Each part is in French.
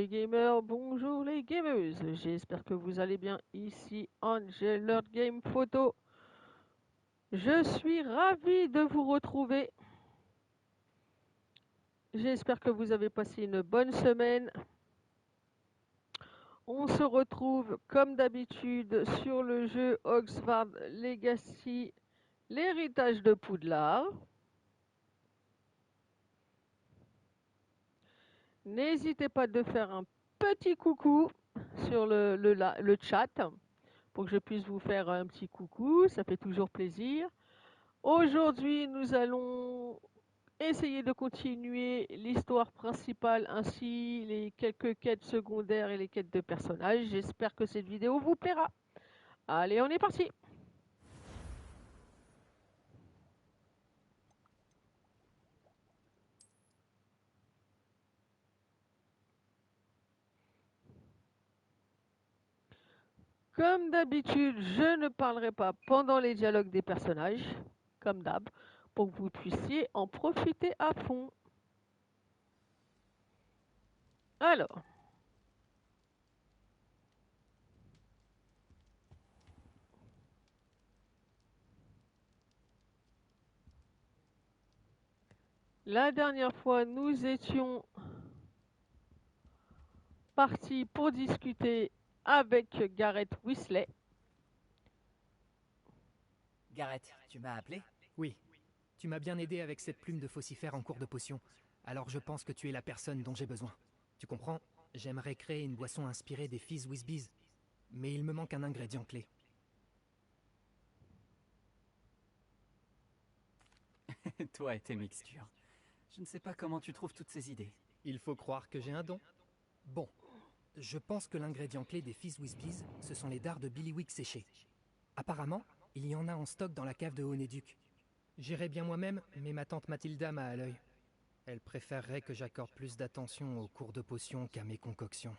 les gamers, bonjour les gameuses. J'espère que vous allez bien. Ici Angel Lord Game Photo. Je suis ravi de vous retrouver. J'espère que vous avez passé une bonne semaine. On se retrouve comme d'habitude sur le jeu Oxford Legacy, l'héritage de Poudlard. N'hésitez pas de faire un petit coucou sur le chat pour que je puisse vous faire un petit coucou, ça fait toujours plaisir. Aujourd'hui, nous allons essayer de continuer l'histoire principale ainsi les quelques quêtes secondaires et les quêtes de personnages. J'espère que cette vidéo vous plaira. Allez, on est parti! Comme d'habitude, je ne parlerai pas pendant les dialogues des personnages, comme d'hab, pour que vous puissiez en profiter à fond. Alors, la dernière fois, nous étions partis pour discuter avec Gareth Weasley. Gareth, tu m'as appelé? Oui, tu m'as bien aidé avec cette plume de faucifère en cours de potion, alors je pense que tu es la personne dont j'ai besoin. Tu comprends? J'aimerais créer une boisson inspirée des Fizz Whiz mais il me manque un ingrédient clé. Toi et tes mixtures. Je ne sais pas comment tu trouves toutes ces idées. Il faut croire que j'ai un don. Bon, je pense que l'ingrédient clé des Fizz Whiz ce sont les dards de Billywick séchés. Apparemment, il y en a en stock dans la cave de Honéduc. J'irai bien moi-même, mais ma tante Mathilda m'a à l'œil. Elle préférerait que j'accorde plus d'attention aux cours de potions qu'à mes concoctions.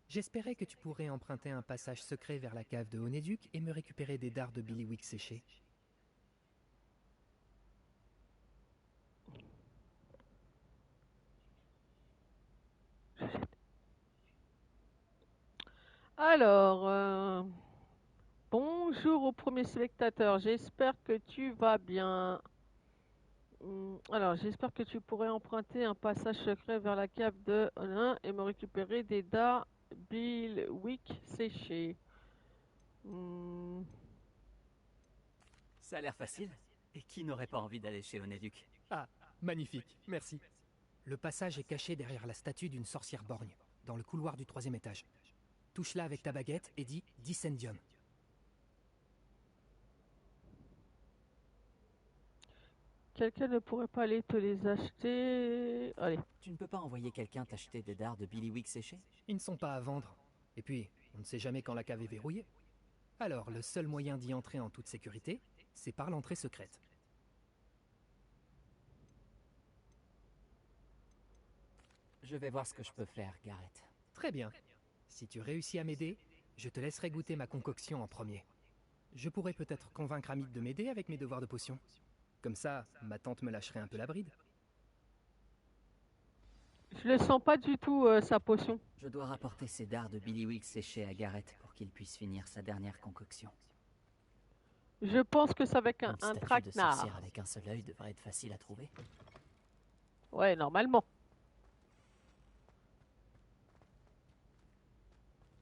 J'espérais que tu pourrais emprunter un passage secret vers la cave de Honéduc et me récupérer des dards de Billywick séchés. Alors, bonjour au premier spectateur, j'espère que tu vas bien. Alors, j'espère que tu pourrais emprunter un passage secret vers la cave de Onin et me récupérer des dards Billywick séchés. Ça a l'air facile. Et qui n'aurait pas envie d'aller chez Onéduc? Ah, magnifique, merci. Le passage est caché derrière la statue d'une sorcière borgne, dans le couloir du 3e étage. Touche-la avec ta baguette et dis « Dissendium ». Quelqu'un ne pourrait pas aller te les acheter. Allez. Tu ne peux pas envoyer quelqu'un t'acheter des dards de Billywick séchés? Ils ne sont pas à vendre. Et puis, on ne sait jamais quand la cave est verrouillée. Alors, le seul moyen d'y entrer en toute sécurité, c'est par l'entrée secrète. Je vais voir ce que je peux faire, Gareth. Très bien. Si tu réussis à m'aider, je te laisserai goûter ma concoction en premier. Je pourrais peut-être convaincre Amit de m'aider avec mes devoirs de potion. Comme ça, ma tante me lâcherait un peu la bride. Je le sens pas du tout, sa potion. Je dois rapporter ces dards de Billywick séchés à Gareth pour qu'il puisse finir sa dernière concoction. Je pense que c'est avec Une un statue de traquenard. sorcière avec un seul œil devrait être facile à trouver. Ouais, normalement.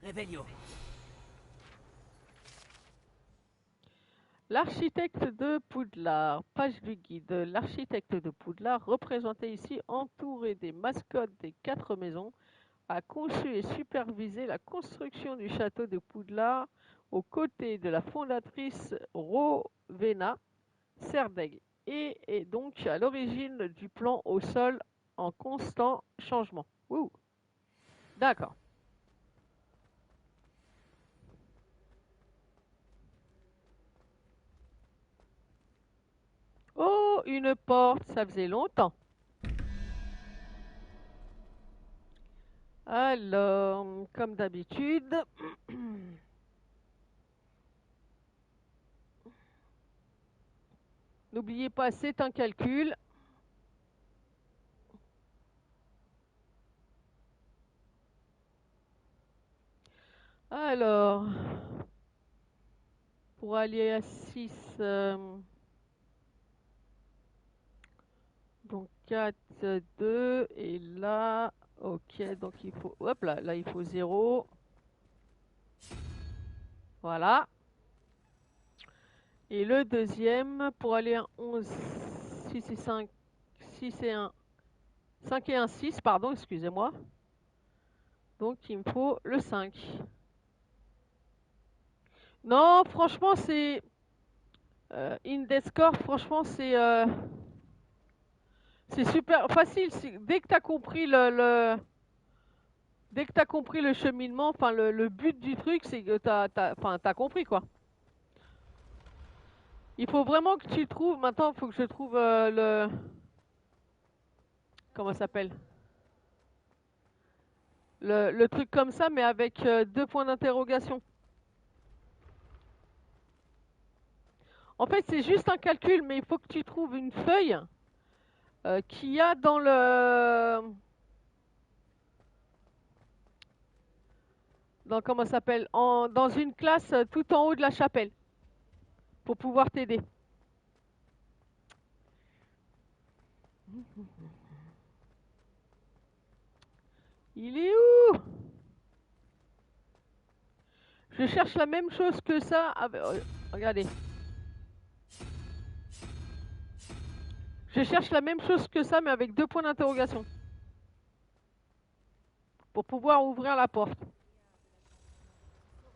Réveillon! L'architecte de Poudlard, page du guide. L'architecte de Poudlard, représenté ici entouré des mascottes des 4 maisons, a conçu et supervisé la construction du château de Poudlard aux côtés de la fondatrice Rowena Serdaigle et est donc à l'origine du plan au sol en constant changement. Ouh. D'accord. Oh, une porte, ça faisait longtemps. Alors, comme d'habitude, n'oubliez pas, c'est un calcul. Alors, pour aller à 6, donc 4, 2, et là, ok, donc il faut, hop là, là il faut 0. Voilà. Et le deuxième, pour aller à 11, 6 et 5, 6 et 1, 5 et 1, 6, pardon, excusez-moi. Donc il me faut le 5. Non, franchement, c'est... Indescore, franchement, c'est super facile. Dès que tu as compris dès que tu compris le cheminement, enfin le but du truc, c'est que t'as compris quoi. Il faut vraiment que tu trouves. Maintenant, il faut que je trouve le. Comment ça s'appelle? Le truc comme ça, mais avec 2 points d'interrogation. En fait, c'est juste un calcul, mais il faut que tu trouves une feuille qu'il y a dans le. Dans comment ça s'appelle? Dans une classe tout en haut de la chapelle. Pour pouvoir t'aider. Il est où? Je cherche la même chose que ça. Regardez. Je cherche la même chose que ça, mais avec 2 points d'interrogation. Pour pouvoir ouvrir la porte.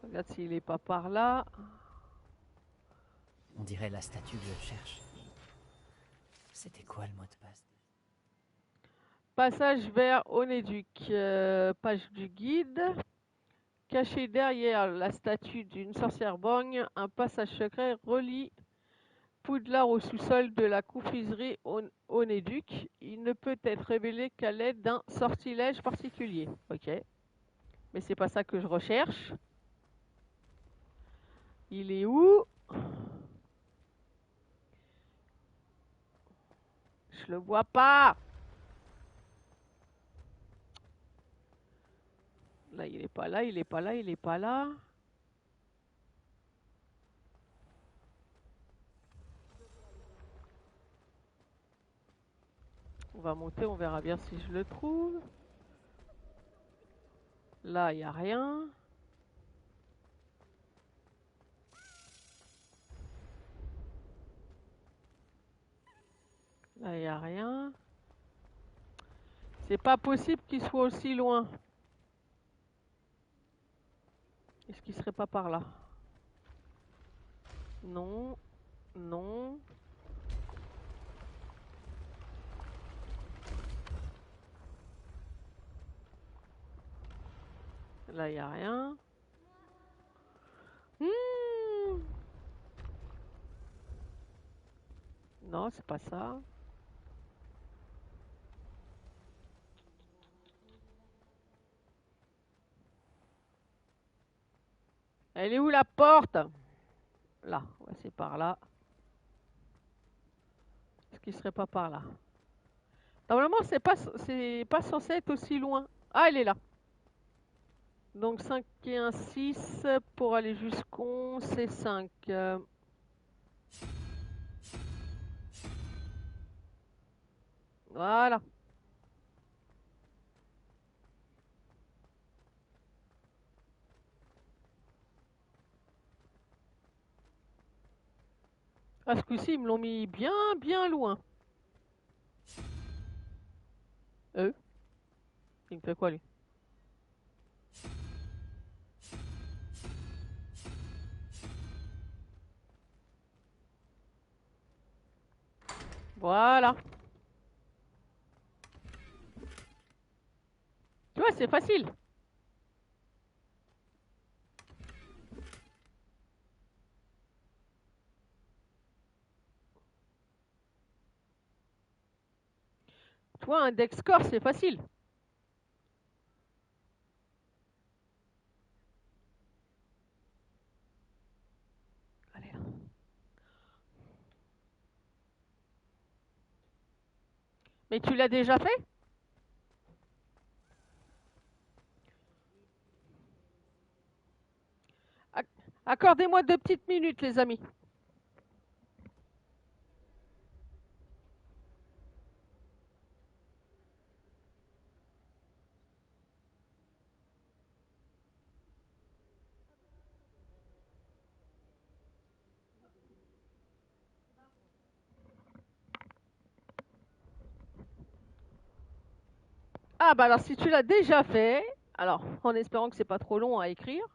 Regarde s'il n'est pas par là. On dirait la statue que je cherche. C'était quoi le mot de passe? Passage vers Onéduc. Page du guide. Caché derrière la statue d'une sorcière borgne, un passage secret relie Poudlard au sous-sol de la confiserie Onéduc. Il ne peut être révélé qu'à l'aide d'un sortilège particulier. Ok. Mais c'est pas ça que je recherche. Il est où? Je le vois pas. Là, il est pas là, il est pas là, il est pas là. On va monter, on verra bien si je le trouve. Là, il n'y a rien. Là, il n'y a rien. C'est pas possible qu'il soit aussi loin. Est-ce qu'il serait pas par là? Non. Non. Là, il n'y a rien. Non, c'est pas ça. Elle est où la porte? Là, ouais, c'est par là. Est-ce qu'il serait pas par là? Normalement, c'est pas censé être aussi loin. Ah, elle est là. Donc 5 et 1, 6 pour aller jusqu'on, c'est 5. Voilà. Ah, ce coup-ci, ils me l'ont mis bien, bien loin. Il me fait quoi, lui? Voilà. Tu vois, c'est facile. Tu vois, un deck score, c'est facile. Allez, là. Mais tu l'as déjà fait? Accordez-moi 2 petites minutes, les amis. Ah bah alors si tu l'as déjà fait, alors en espérant que c'est pas trop long à écrire,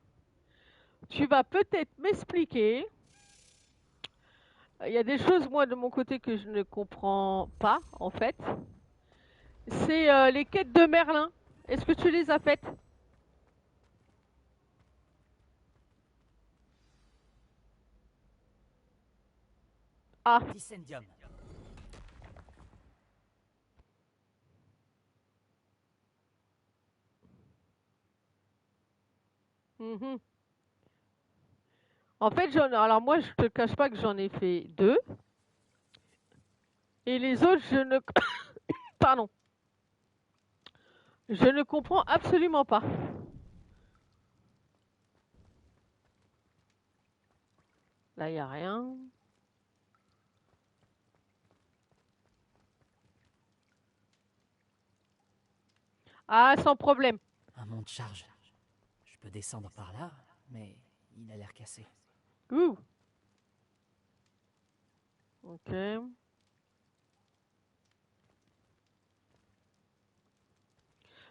tu vas peut-être m'expliquer. Il y a des choses moi de mon côté que je ne comprends pas en fait. C'est les quêtes de Merlin. Est-ce que tu les as faites? Ah, Dissendium. mhm. En fait, alors moi je te cache pas que j'en ai fait 2 et les autres je ne pardon, je ne comprends absolument pas. Là, il n'y a rien. Ah, sans problème. Un mont de charge. Je peux descendre par là, mais il a l'air cassé. Ouh. Ok.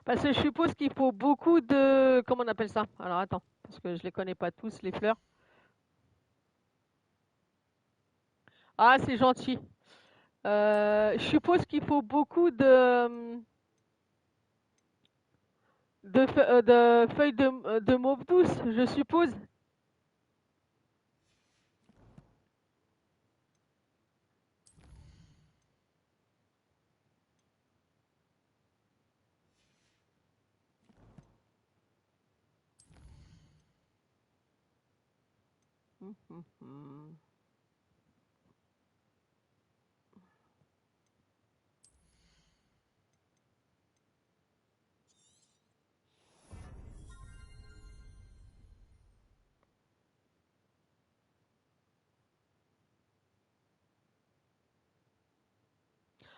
Parce que je suppose qu'il faut beaucoup de... Comment on appelle ça? Alors attends, parce que je les connais pas tous, les fleurs. Ah, c'est gentil. Je suppose qu'il faut beaucoup de feuilles de mauve douce, je suppose. Hum, hum, hum.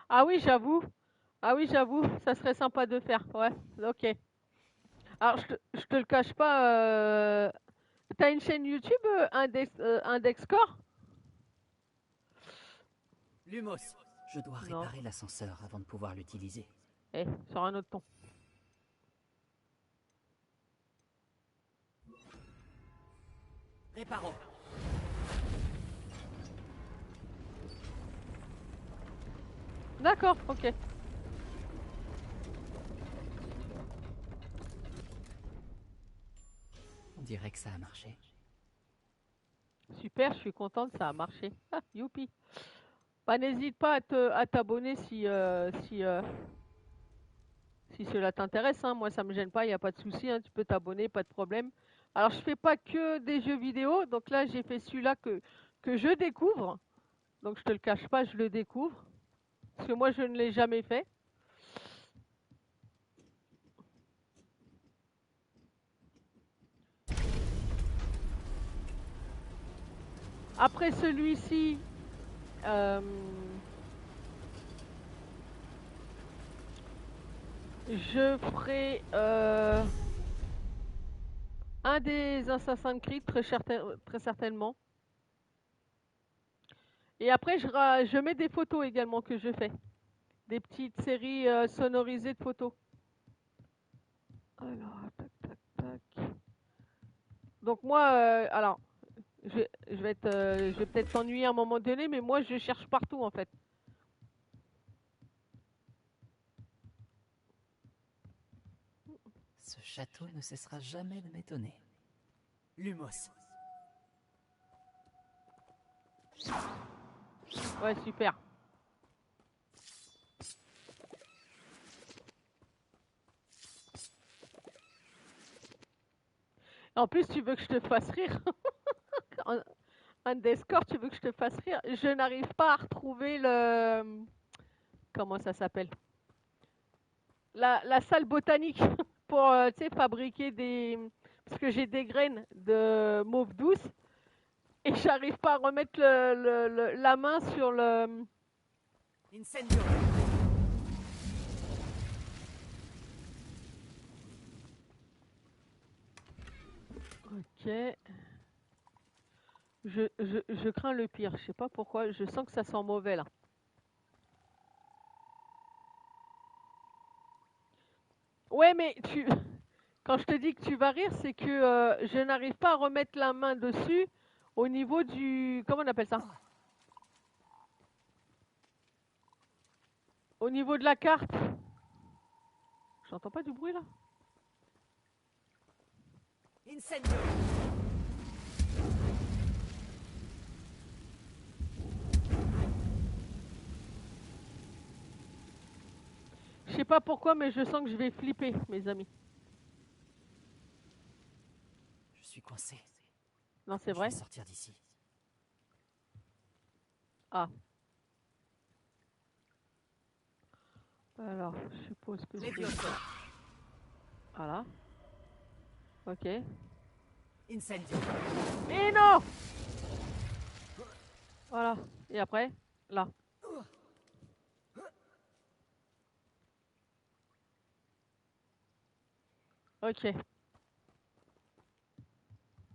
Ah oui, j'avoue. Ah oui, j'avoue, ça serait sympa de faire. Ouais, ok. Alors, je te le cache pas. T'as une chaîne YouTube, Index Score? Lumos. Je dois Non. réparer l'ascenseur avant de pouvoir l'utiliser. Eh, sur un autre ton. Réparo. D'accord, ok. On dirait que ça a marché. Super, je suis contente, ça a marché. Ah, youpi. Bah, n'hésite pas à t'abonner si cela t'intéresse. Hein. Moi, ça me gêne pas, il n'y a pas de souci. Hein. Tu peux t'abonner, pas de problème. Alors, je fais pas que des jeux vidéo. Donc là, j'ai fait celui-là que je découvre. Donc, je te le cache pas, je le découvre. Parce que moi, je ne l'ai jamais fait. Après celui-ci, euh, je ferai un des Assassin's Creed très certainement. Et après, je mets des photos également que je fais. Des petites séries sonorisées de photos. Alors, tac, tac, tac. Donc moi, alors, je vais peut-être t'ennuyer à un moment donné, mais moi, je cherche partout en fait. Ce château ne cessera jamais de m'étonner. Lumos. Ouais, super. En plus, tu veux que je te fasse rire. Un des scores, tu veux que je te fasse rire. Je n'arrive pas à retrouver le... Comment ça s'appelle? La salle botanique pour, tu sais, fabriquer des... Parce que j'ai des graines de mauve douce et j'arrive pas à remettre la main sur le... Incendio. Ok. Je crains le pire, je sais pas pourquoi, je sens que ça sent mauvais là. Ouais, mais tu... Quand je te dis que tu vas rire, c'est que je n'arrive pas à remettre la main dessus au niveau du... Comment on appelle ça? Au niveau de la carte. J'entends pas du bruit là? Incendio. Je sais pas pourquoi, mais je sens que je vais flipper, mes amis. Je suis coincé. Non, c'est Je vrai? vais sortir d'ici. Ah. Alors, je suppose que c'est... Levioso. Voilà. Ok. Incendio. Et non! Voilà. Et après? Là. Ok.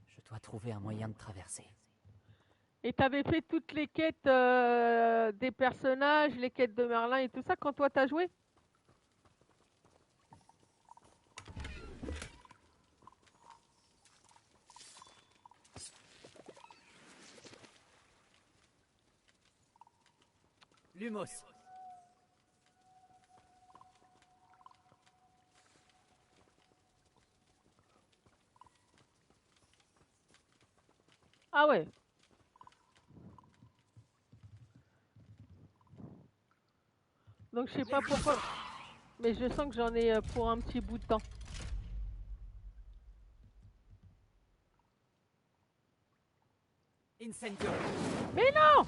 Je dois trouver un moyen de traverser. Et t'avais fait toutes les quêtes des personnages, les quêtes de Merlin et tout ça quand toi t'as joué? Lumos. Ah ouais. Donc je sais pas pourquoi, mais je sens que j'en ai pour un petit bout de temps. Incendio. Mais non!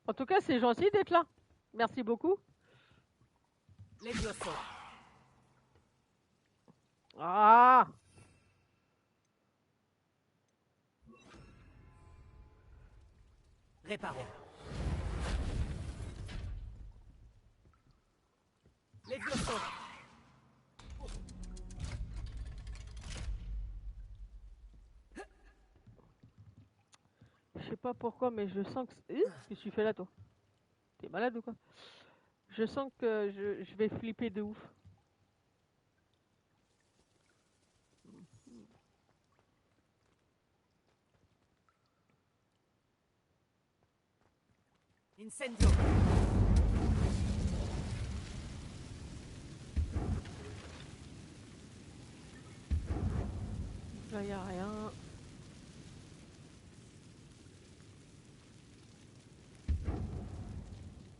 En tout cas, c'est gentil d'être là. Merci beaucoup. Levioso. Ah! Réparons. Levioso. Je sais pas pourquoi, mais je sens que... Qu'est-ce que tu fais là, toi? T'es malade ou quoi? Je sens que je vais flipper de ouf. Incendio. Là, y a rien.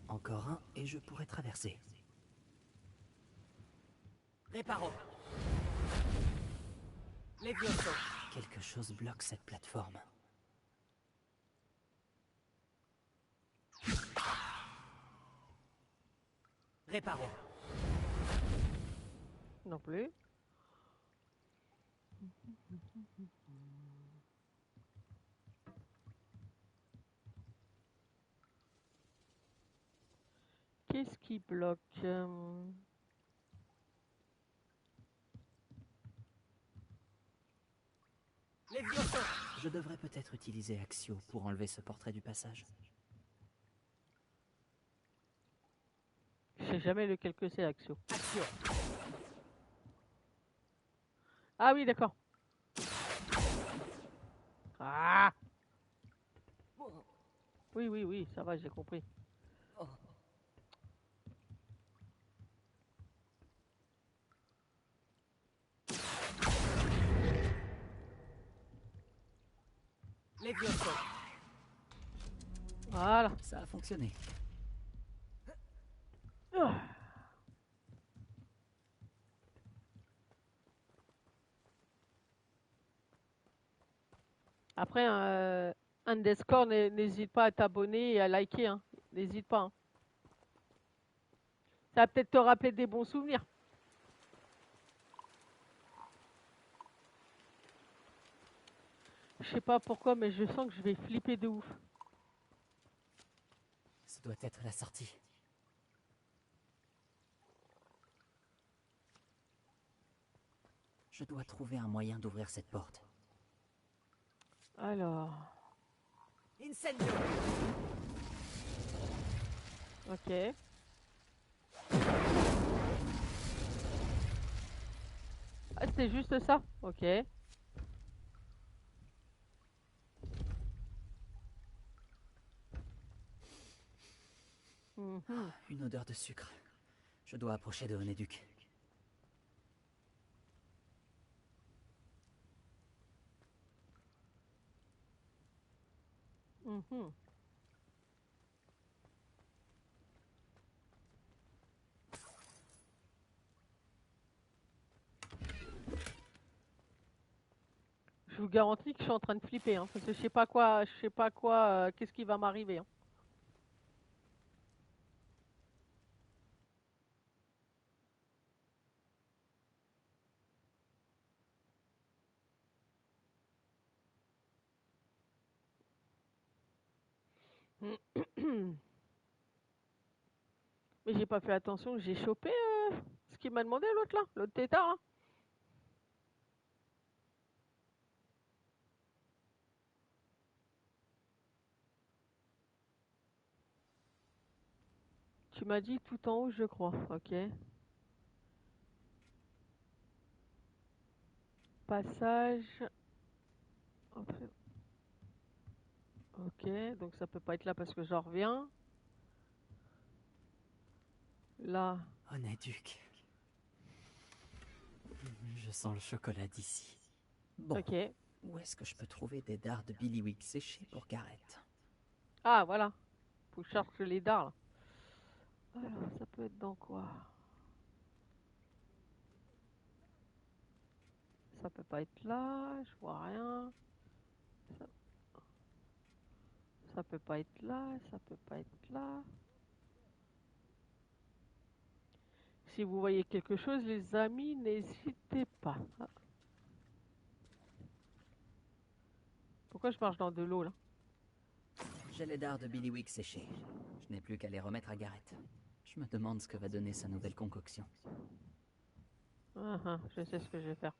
Encore un et je pourrai traverser. Réparons. Levioso. Quelque chose bloque cette plateforme. Réparons. Non plus. Qu'est-ce qui bloque Levioso. Je devrais peut-être utiliser Axio pour enlever ce portrait du passage. Je sais jamais lequel que c'est, Axio. Axio. Ah oui, d'accord. Ah! Oui, oui, oui, ça va, j'ai compris. Levioso. Voilà. Ça a fonctionné. Ah. Après, Underscore, n'hésite pas à t'abonner et à liker. Hein. N'hésite pas. Hein. Ça va peut-être te rappeler des bons souvenirs. Je sais pas pourquoi, mais je sens que je vais flipper de ouf. Ce doit être la sortie. Je dois trouver un moyen d'ouvrir cette porte. Alors... Incendio! Ok. Ah, c'était juste ça? Ok. Mhm. Une odeur de sucre. Je dois approcher de Honeduc. Mhm. Je vous garantis que je suis en train de flipper, hein, parce que je sais pas quoi, qu'est-ce qui va m'arriver. Hein. Mais j'ai pas fait attention, j'ai chopé ce qu'il m'a demandé l'autre là, l'autre tétard là. Tu m'as dit tout en haut, je crois. Ok. Passage. Entrée. Ok, donc ça peut pas être là parce que j'en reviens. Là. Honeduc. Je sens le chocolat d'ici. Bon, Ok. où est-ce que je peux trouver des dards de Billywick séchés pour Garrett? Ah, voilà. Faut que je cherche les dards là. Alors, ça peut être dans quoi? Ça peut pas être là, je vois rien. Ça, ça peut pas être là, ça peut pas être là. Si vous voyez quelque chose, les amis, n'hésitez pas. Ah, pourquoi je marche dans de l'eau là? J'ai les dards de Billywick séchés. Je n'ai plus qu'à les remettre à Garrett. Je me demande ce que va donner sa nouvelle concoction. Ah, ah, je sais ce que je vais faire.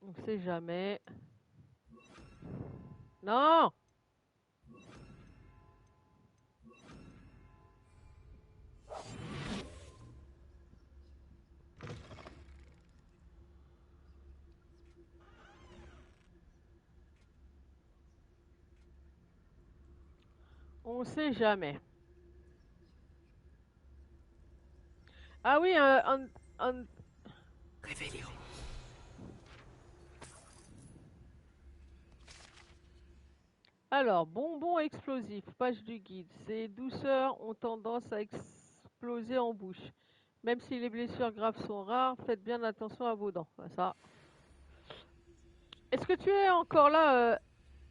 On sait jamais. Non! On sait jamais. Ah oui, Réveillon. alors, bonbons explosifs, page du guide. Ces douceurs ont tendance à exploser en bouche. Même si les blessures graves sont rares, faites bien attention à vos dents. Bah, ça. Est-ce que tu es encore là,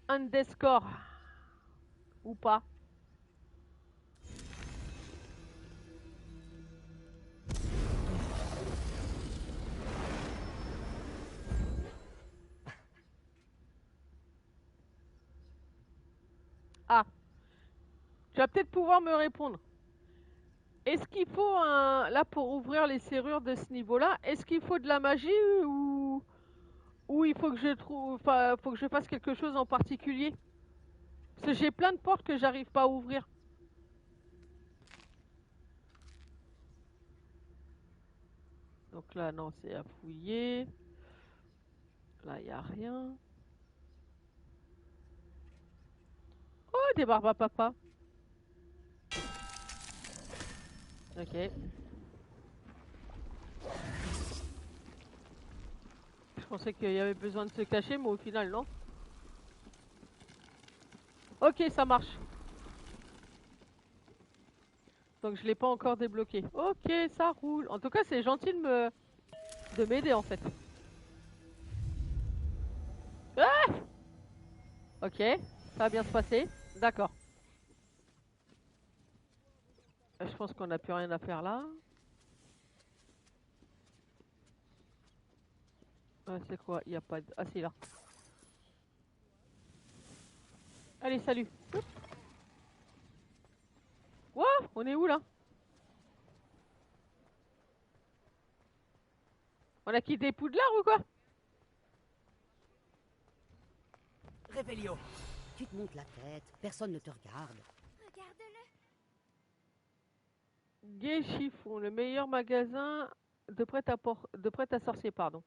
Underscore? Ou pas? Ah, tu vas peut-être pouvoir me répondre. Est-ce qu'il faut un... Là, pour ouvrir les serrures de ce niveau-là, est-ce qu'il faut de la magie ou il faut que je trouve... Enfin, faut que je fasse quelque chose en particulier? Parce que j'ai plein de portes que j'arrive pas à ouvrir. Donc là, non, c'est à fouiller. Là, il n'y a rien. Oh, des barbes à papa. Ok. Je pensais qu'il y avait besoin de se cacher, mais au final, non. Ok, ça marche. Donc je l'ai pas encore débloqué. Ok, ça roule. En tout cas, c'est gentil de m'aider en fait. Ah, ok, ça va bien se passer. D'accord. Je pense qu'on n'a plus rien à faire là. C'est quoi? Il n'y a pas de... Ah, c'est là. Allez, salut. Hop. Quoi? On est où là? On a quitté Poudlard ou quoi? Réveillon. Tu te montes la tête, personne ne te regarde. Regarde-le. Gay Chiffon, le meilleur magasin de prêt-à-sorcier, pardon.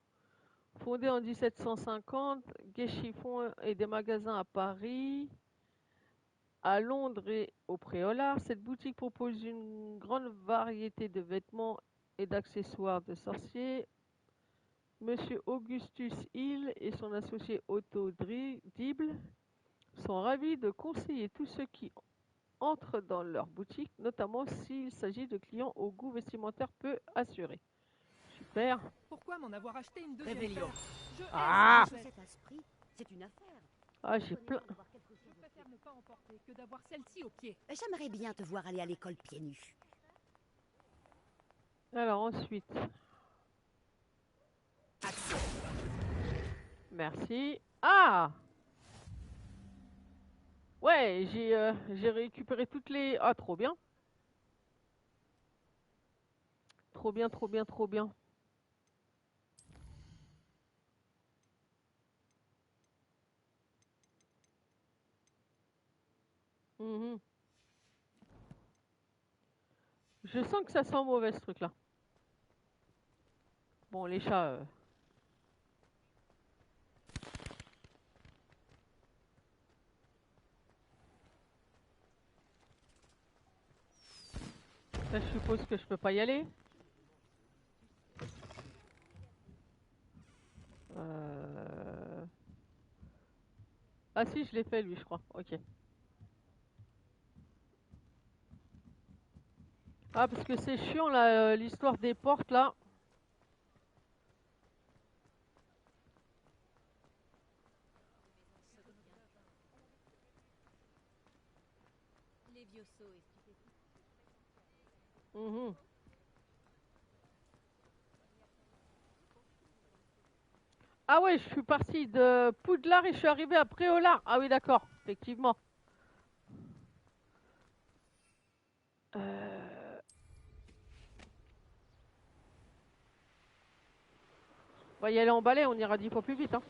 Fondé en 1750, Gay Chiffon est des magasins à Paris, à Londres et au Préolard. Cette boutique propose une grande variété de vêtements et d'accessoires de sorciers. Monsieur Augustus Hill et son associé Otto Dibble sont ravis de conseiller tous ceux qui entrent dans leur boutique, notamment s'il s'agit de clients au goût vestimentaire peu assuré. Super. Pourquoi m'en avoir acheté une deuxième Réveillon. paire? Je hais Ah ces Cet chaussettes. esprit, c'est une affaire. Ah, j'ai plein. Je préfère ne pas en porter que d'avoir celle-ci au pied. J'aimerais bien te voir aller à l'école pieds nus. Alors ensuite, Action. merci. Ah! Ouais, j'ai récupéré toutes les... Ah, trop bien. Trop bien, trop bien, trop bien. Mhm. Je sens que ça sent mauvais ce truc-là. Bon, les chats... Là, je suppose que je peux pas y aller. Ah si, je l'ai fait lui, je crois. Ok. Ah, parce que c'est chiant là, l'histoire des portes là. Mhm. Ah ouais, je suis partie de Poudlard et je suis arrivée à Préolard. Ah oui, d'accord, effectivement. On va y aller en balai, on ira 10 fois plus vite. Hein.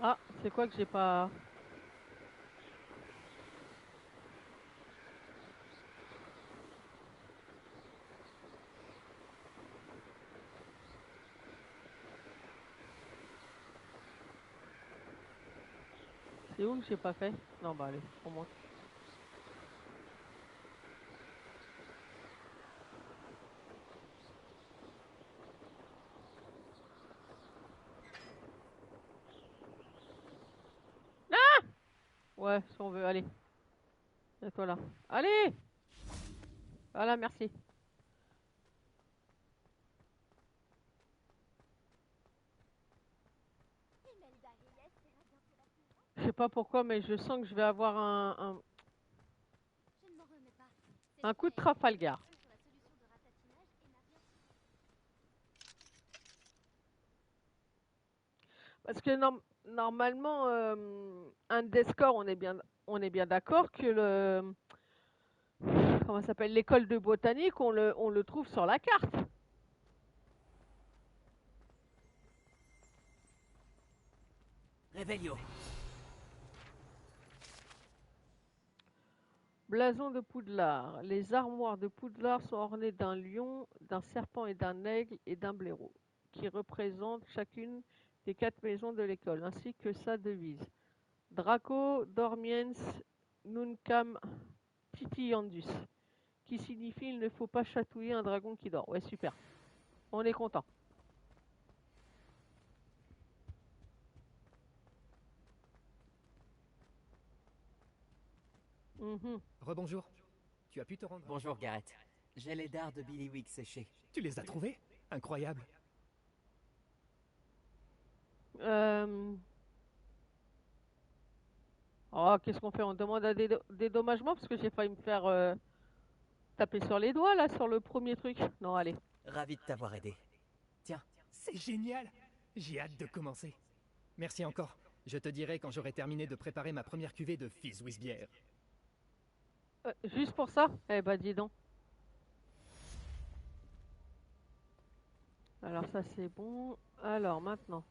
Ah, c'est quoi que j'ai pas... C'est où que j'ai pas fait? Non, bah allez, on monte. Ouais, si on veut, allez. Et toi là. Allez! Voilà, merci. Imelda Reyes sera bientôt la plus grande. Je sais pas pourquoi, mais je sens que je vais avoir Je ne m'en remets pas. un coup de Trafalgar. Sur la solution de ratatinage et n'a rien. Parce que normalement, un des scores, on est bien d'accord que le... Comment ça s'appelle? L'école de botanique, on le trouve sur la carte. Réveillon. Blason de Poudlard. Les armoires de Poudlard sont ornées d'un lion, d'un serpent et d'un aigle et d'un blaireau, qui représentent chacune des 4 maisons de l'école, ainsi que sa devise. Draco dormiens nuncam titiandus, qui signifie il ne faut pas chatouiller un dragon qui dort. Ouais, super. On est content. Mhm. Rebonjour. Tu as pu te rendre... Bonjour, Garrett. J'ai les dards de Billywick séchés. Tu les as trouvés? Incroyable. Euh, Oh, qu'est-ce qu'on fait? On demande un dédommagement parce que j'ai failli me faire taper sur les doigts là, sur le premier truc. Non, allez. Ravi de t'avoir aidé. Tiens, C'est génial. J'ai hâte de commencer. Merci encore. Je te dirai quand j'aurai terminé de préparer ma première cuvée de Fizz Whiz bière. Juste pour ça? Eh ben, dis donc. Alors, ça, c'est bon. Alors, maintenant.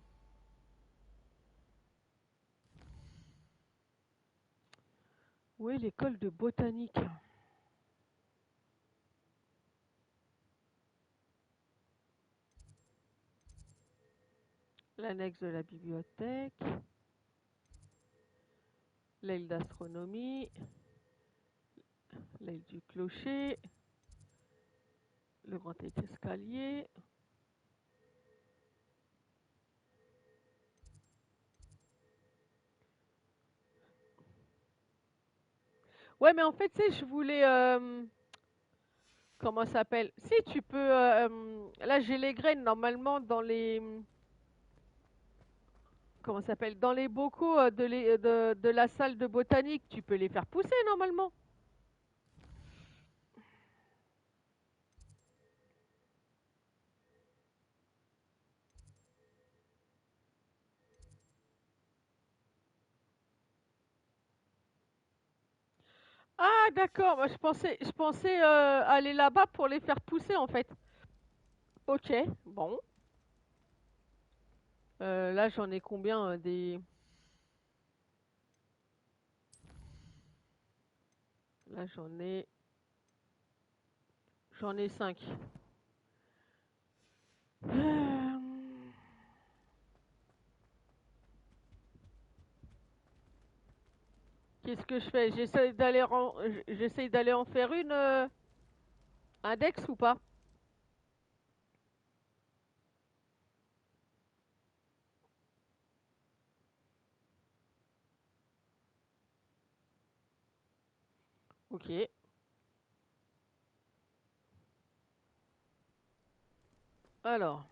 Où est l'école de botanique? L'annexe de la bibliothèque. L'aile d'astronomie. L'aile du clocher. Le grand escalier. Ouais, mais en fait, tu sais, je voulais. Comment ça s'appelle? Si tu peux. Là, j'ai les graines normalement dans les. Comment ça s'appelle? Dans les bocaux de la salle de botanique. Tu peux les faire pousser normalement. Ah, d'accord. Moi, je pensais aller là-bas pour les faire pousser en fait. Ok, bon. Là, j'en ai combien des. Là, j'en ai 5. Qu'est-ce que je fais? J'essaye d'aller en faire une index ou pas? Ok. Alors.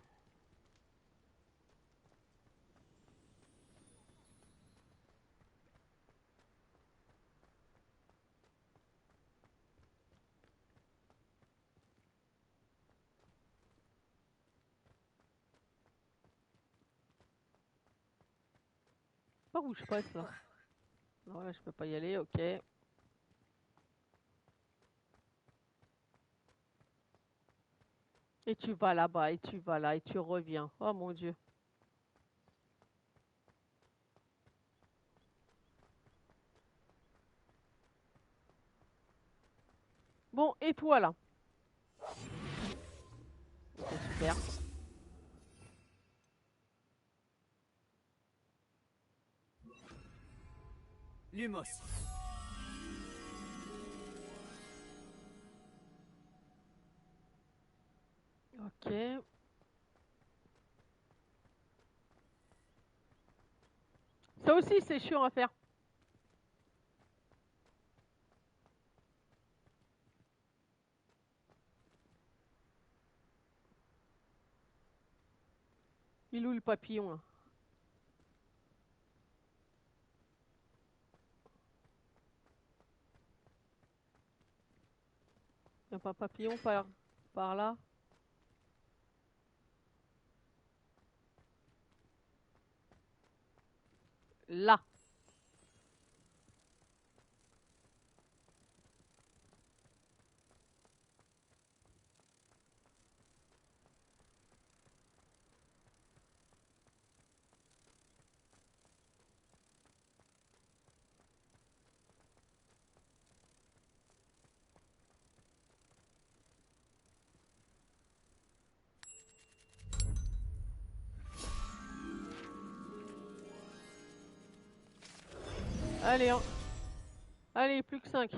Par où je passe là? Non, là, je peux pas y aller, ok. Et tu vas là-bas, et tu vas là, et tu reviens. Oh mon Dieu. Bon, et toi là? Ok, super. Lumos. Ok. Ça aussi, c'est chiant à faire. Il est où le papillon là? Y a pas papillon par là? Là. Allez, hein. Allez, plus que 5.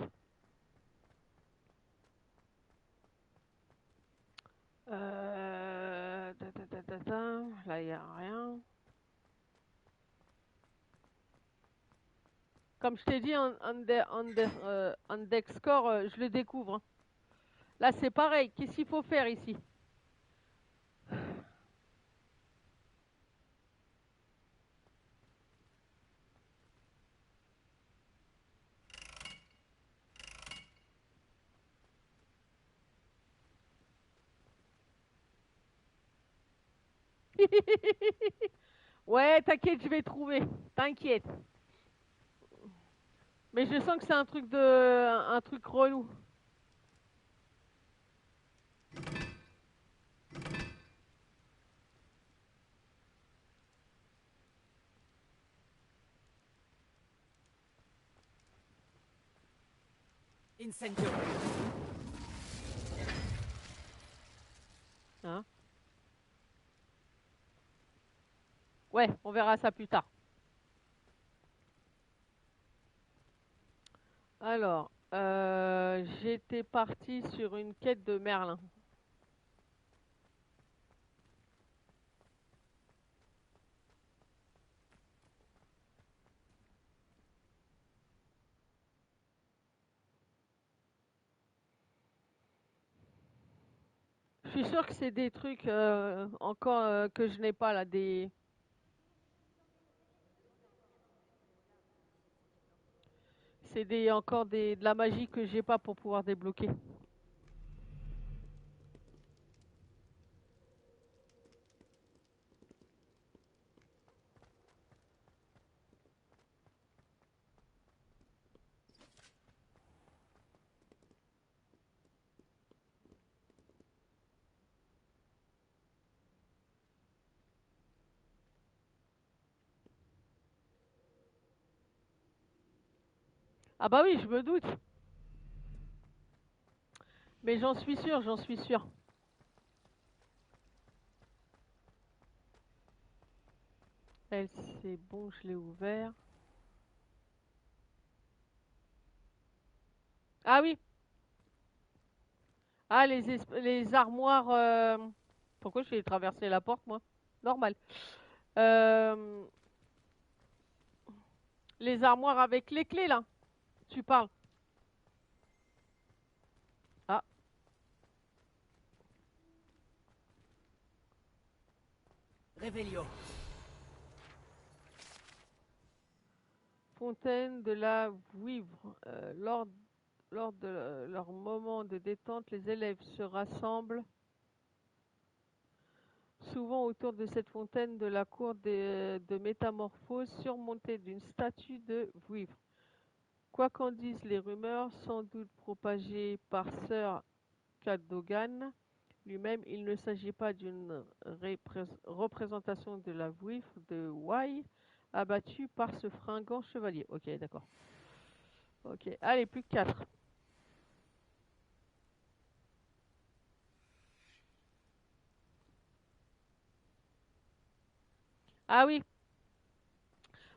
Là, il n'y a rien. Comme je t'ai dit, Index Score, je le découvre. Hein. Là, c'est pareil. Qu'est-ce qu'il faut faire ici? Ouais, t'inquiète, je vais trouver. T'inquiète. Mais je sens que c'est un truc relou. Incendio. Hein? Ouais, on verra ça plus tard. Alors, j'étais parti sur une quête de Merlin. Je suis sûre que c'est des trucs encore que je n'ai pas là, encore de la magie que j'ai pas pour pouvoir débloquer. Ah bah oui, je me doute. Mais j'en suis sûre, j'en suis sûre. Elle, c'est bon, je l'ai ouvert. Ah oui. Ah, les armoires. Pourquoi je vais traverser la porte, moi? Normal. Euh, Les armoires avec les clés, là. Tu parles. Ah, Revelio. fontaine de la Vouivre. Lors de leur moment de détente, les élèves se rassemblent souvent autour de cette fontaine de la cour de métamorphose surmontée d'une statue de Vouivre. Quoi qu'en disent les rumeurs, sans doute propagées par Sir Cadogan lui-même, il ne s'agit pas d'une représentation de la Vouivre de Wai abattue par ce fringant chevalier. Ok, d'accord. Ok, allez, plus que 4. Ah oui,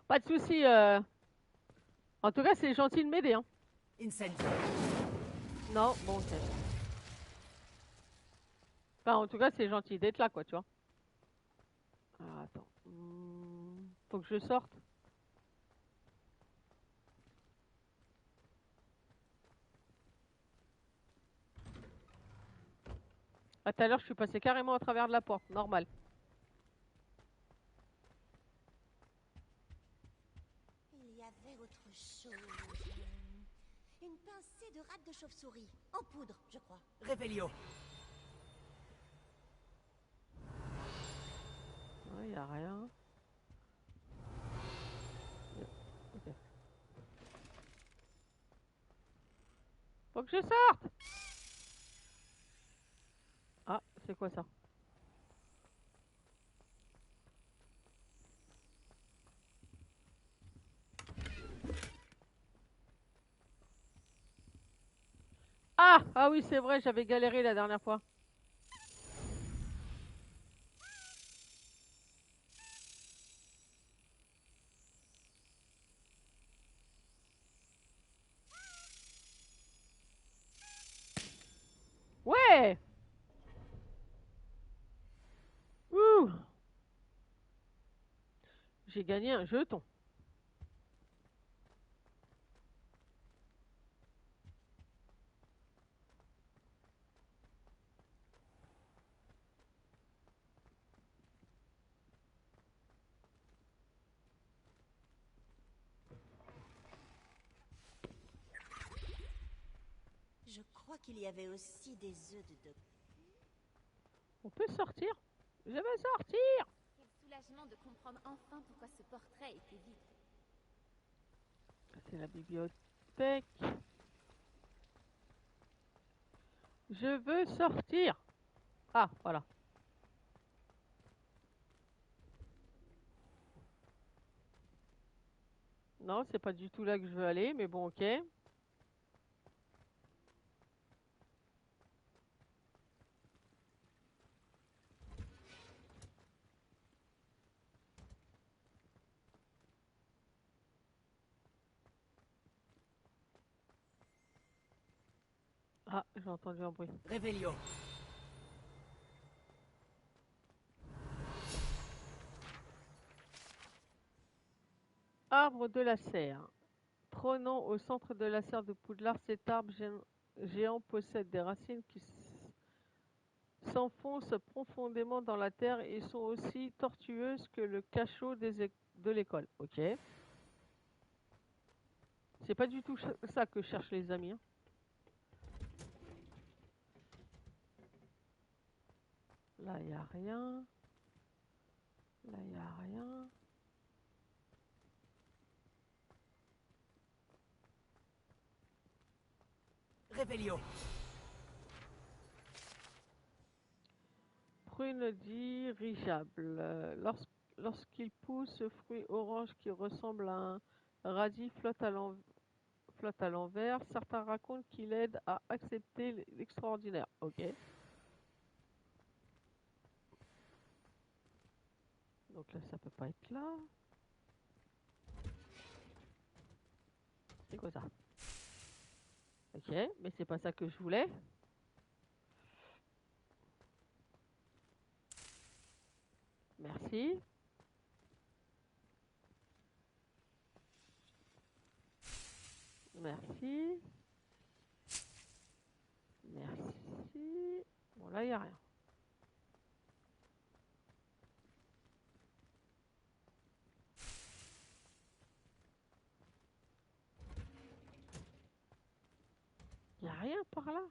pas de souci. En tout cas, c'est gentil de m'aider. Hein. Incendio. Non, bon, ok. Enfin, en tout cas, c'est gentil d'être là, quoi, tu vois. Ah, attends. Faut que je sorte. À tout à l'heure, je suis passé carrément à travers de la porte. Normal. Il y avait autre chose. Une pincée de rate de chauve-souris. En poudre, je crois. Revelio. Il n'y a rien. Ok. Faut que je sorte. Ah, c'est quoi ça? Ah! Ah oui, c'est vrai, j'avais galéré la dernière fois. Ouais! Ouh! J'ai gagné un jeton. qu'il y avait aussi des œufs de doc. On peut sortir? Je veux sortir! Quel soulagement de comprendre enfin pourquoi ce portrait était vide. C'est la bibliothèque. Je veux sortir! Ah, voilà. Non, c'est pas du tout là que je veux aller, mais bon, ok. Ah, j'ai entendu un bruit. Réveillon. Arbre de la serre. Trônant au centre de la serre de Poudlard, cet arbre géant possède des racines qui s'enfoncent profondément dans la terre et sont aussi tortueuses que le cachot de l'école. Ok. C'est pas du tout ça que cherchent les amis. Hein. Là, il n'y a rien. Là, il n'y a rien. Réveillon. Prune dirigeable. Lorsqu'il pousse, ce fruit orange qui ressemble à un radis flotte à l'envers. Certains racontent qu'il aide à accepter l'extraordinaire. Ok. Donc là, ça peut pas être là. C'est quoi ça? Ok, mais c'est pas ça que je voulais. Merci. Merci. Merci. Bon, là, il n'y a rien. Il n'y a rien par là.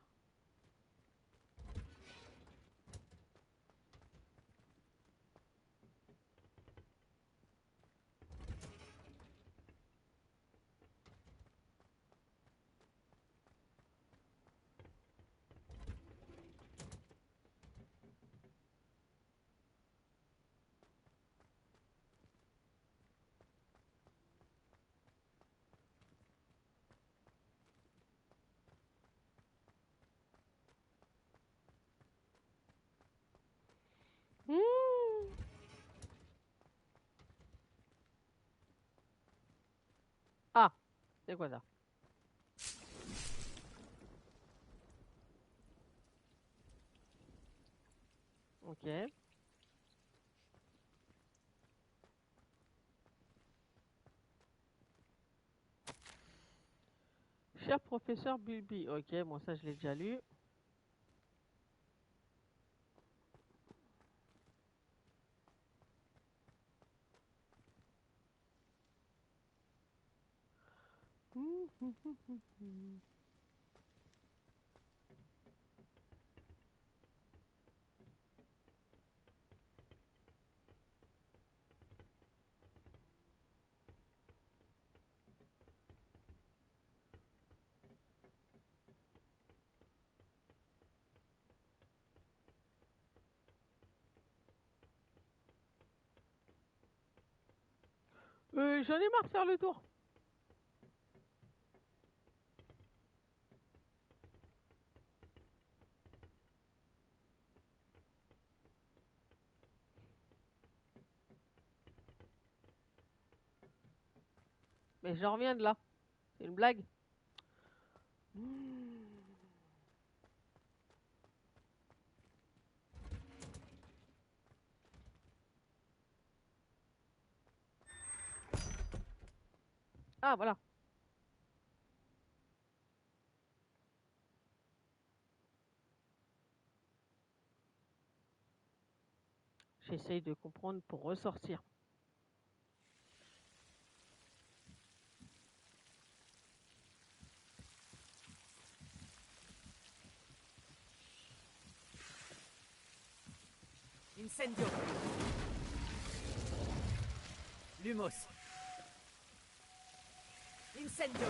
Mmh. Ah, c'est quoi ça? Ok. Cher professeur Bulby. Ok, bon, ça, je l'ai déjà lu. J'en ai marre de faire le tour. Mais j'en reviens de là. C'est une blague. Ah, voilà. J'essaye de comprendre pour ressortir. Incendio. Lumos. Incendio.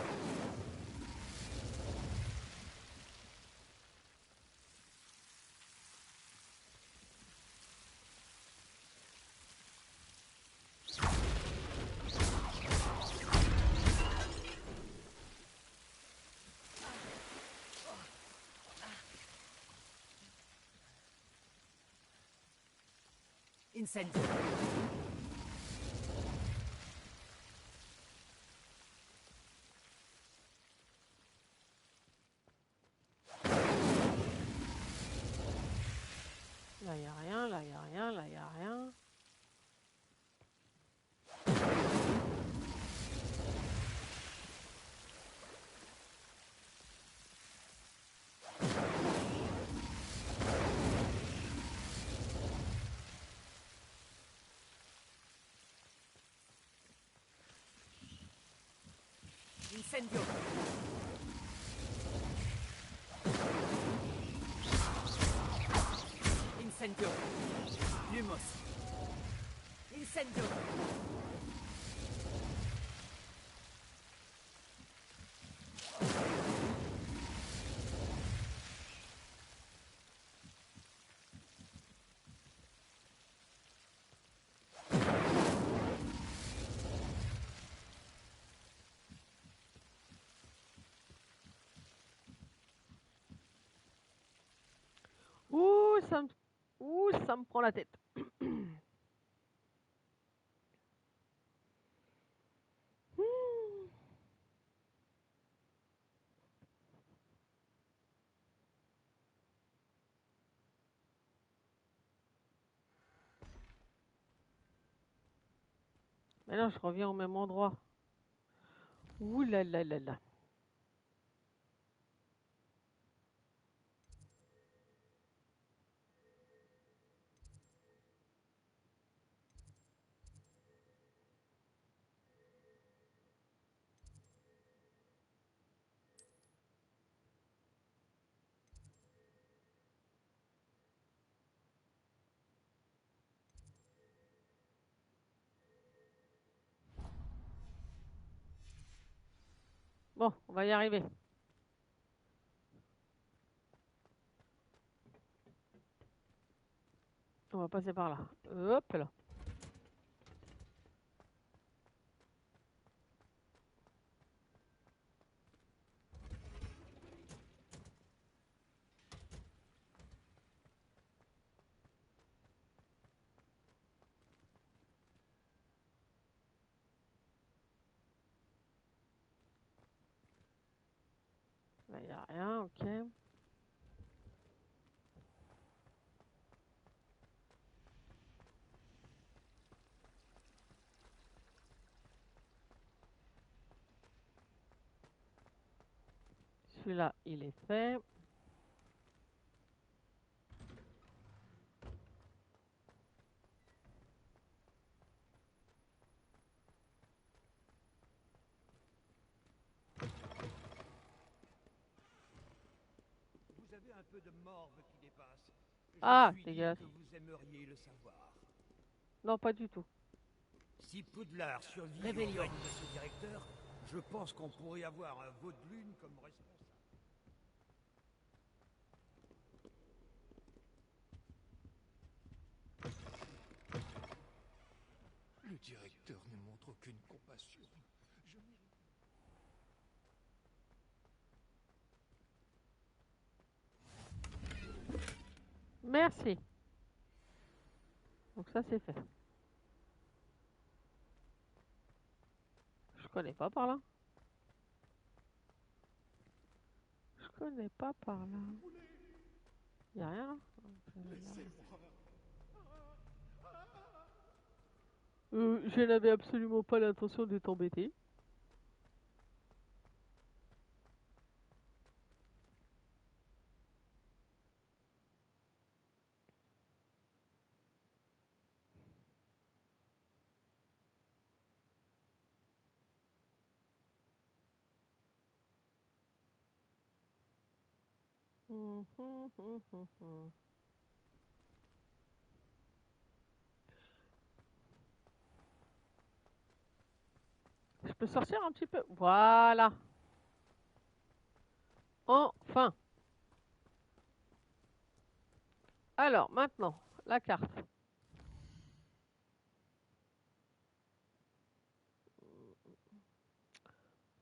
Incendio. Là, y a rien, là, y a rien, là, y a rien. Incendio. Incendio. Lumos. Incendio. Ouh, ça me prend la tête. Mais non, je reviens au même endroit. Ouh là là là là. Bon, on va y arriver. On va passer par là. Hop là. Là, y a rien, ok. Celui-là, il est fait. Vous avez un peu de morve qui dépasse. Je Ah, me suis dit dégueulasse. que vous aimeriez le savoir. Non, pas du tout. Si Poudlard survit au Rébellion. règne de ce directeur, je pense qu'on pourrait avoir un Vaudelune comme responsable. Le directeur ne montre aucune compassion. Je mérite. Merci. Donc ça, c'est fait. Je connais pas par là. Je connais pas par là. Y a rien là. Je n'avais absolument pas l'intention de t'embêter. peux sortir un petit peu. Voilà. Enfin. Alors, maintenant, la carte.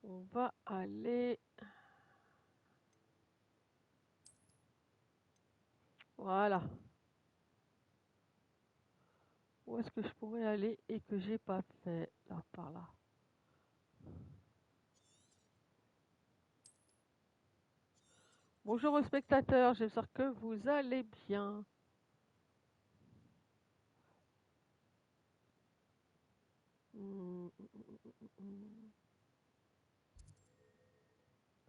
On va aller... Voilà. Où est-ce que je pourrais aller et que j'ai pas fait? Là, par là. Bonjour aux spectateurs, j'espère que vous allez bien.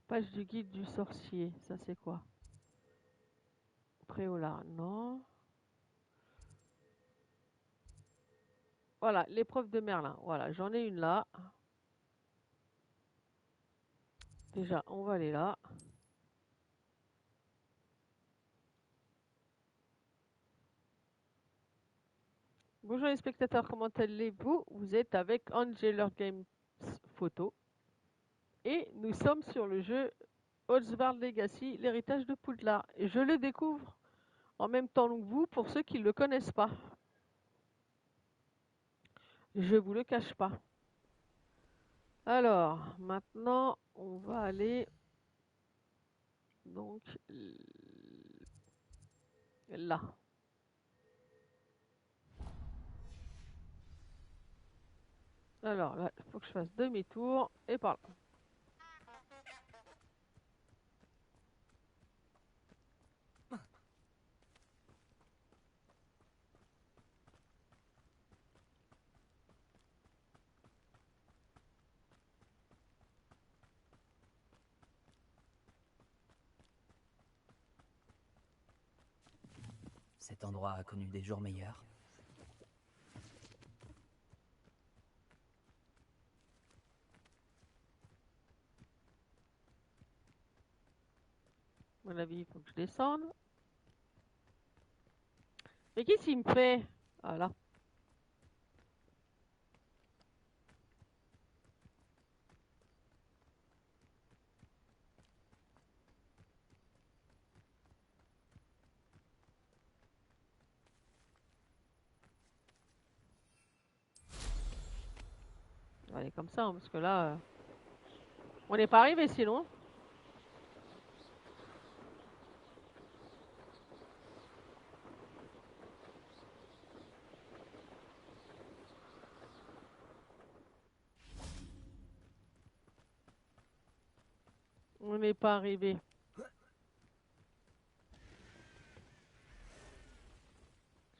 Page du guide du sorcier, ça c'est quoi? Préolard, non. Voilà, l'épreuve de Merlin. Voilà, j'en ai une là. Déjà, on va aller là. Bonjour les spectateurs, comment allez-vous? Vous êtes avec Angeler Games Photo. Et nous sommes sur le jeu Oathsworn Legacy, l'héritage de Poudlard. Et je le découvre en même temps que vous, pour ceux qui ne le connaissent pas. Je vous le cache pas. Alors, maintenant, on va aller... Donc, là. Alors, là, il faut que je fasse demi-tour et par là. Cet endroit a connu des jours meilleurs. À mon avis, il faut que je descende. Mais qu'est-ce qu'il me fait? Voilà. On va aller comme ça, hein, parce que là, on n'est pas arrivé sinon. On n'est pas arrivé.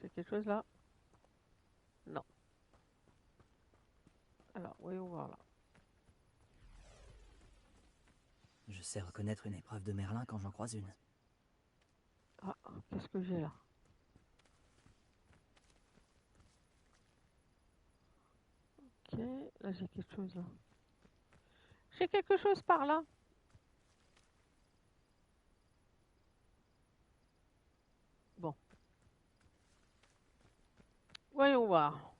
C'est quelque chose là? Non. Alors, voyons voir là. Je sais reconnaître une épreuve de Merlin quand j'en croise une. Ah, qu'est-ce que j'ai là? Ok, là j'ai quelque chose là. J'ai quelque chose par là. Bon. Voyons voir.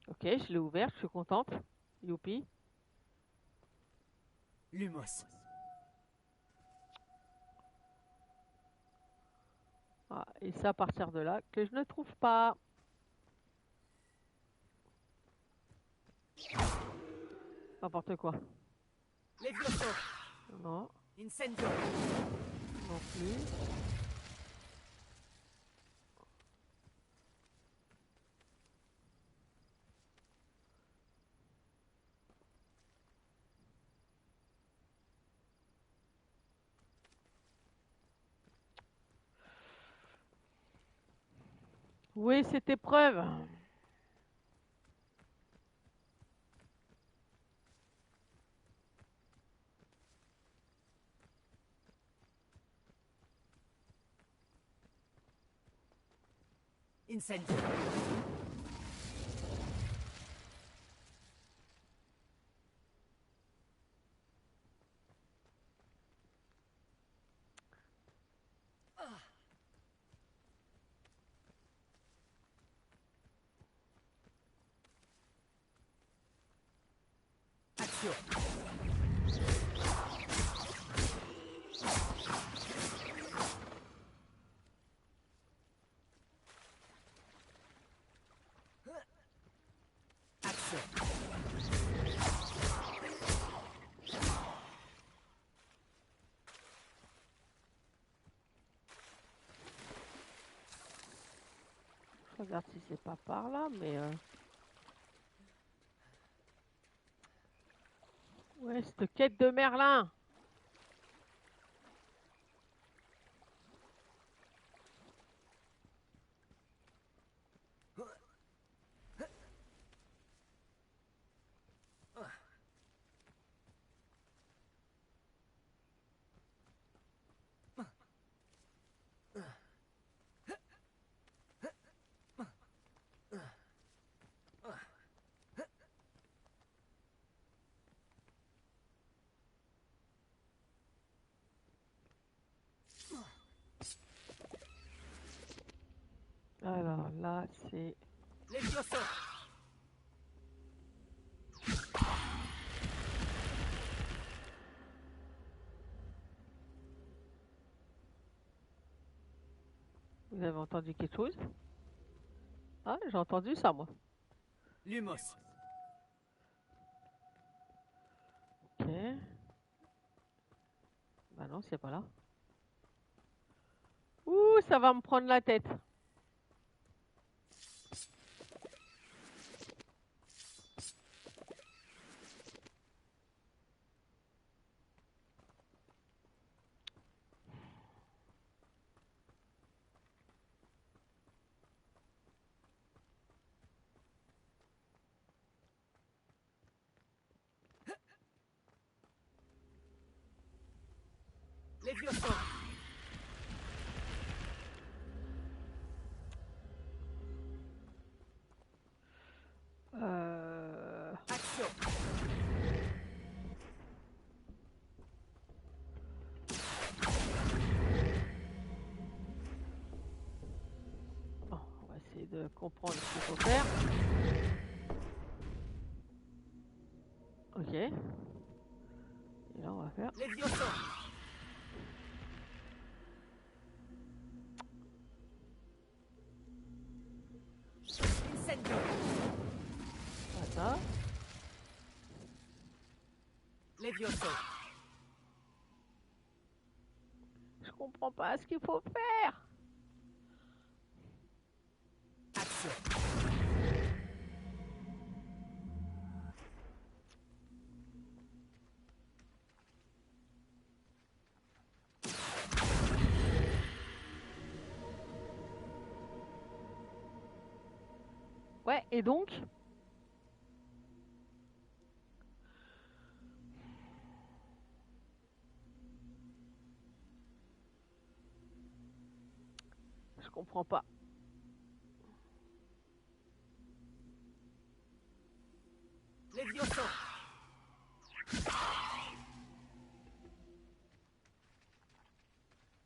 Ok, je l'ai ouvert, je suis contente. Youpi. Lumos. Ah, et c'est à partir de là que je ne trouve pas. N'importe quoi. Levioso. Non, Incendio. non plus. Où est cette épreuve? Incendio. Action. Je regarde si c'est pas par là, mais... Ouais, cette quête de Merlin. Alors là, c'est... Levioso. Vous avez entendu quelque chose? Ah, j'ai entendu ça, moi. Lumos. Ok. Bah non, c'est pas là. Ouh, ça va me prendre la tête. Levioso. Action. Bon, on va essayer de comprendre ce qu'il faut faire. Ok. Et là, on va faire... Levioso. Incendio. Ça. Levioso. Je comprends pas ce qu'il faut faire. Action. Ouais, et donc? Je comprends pas. Levioso.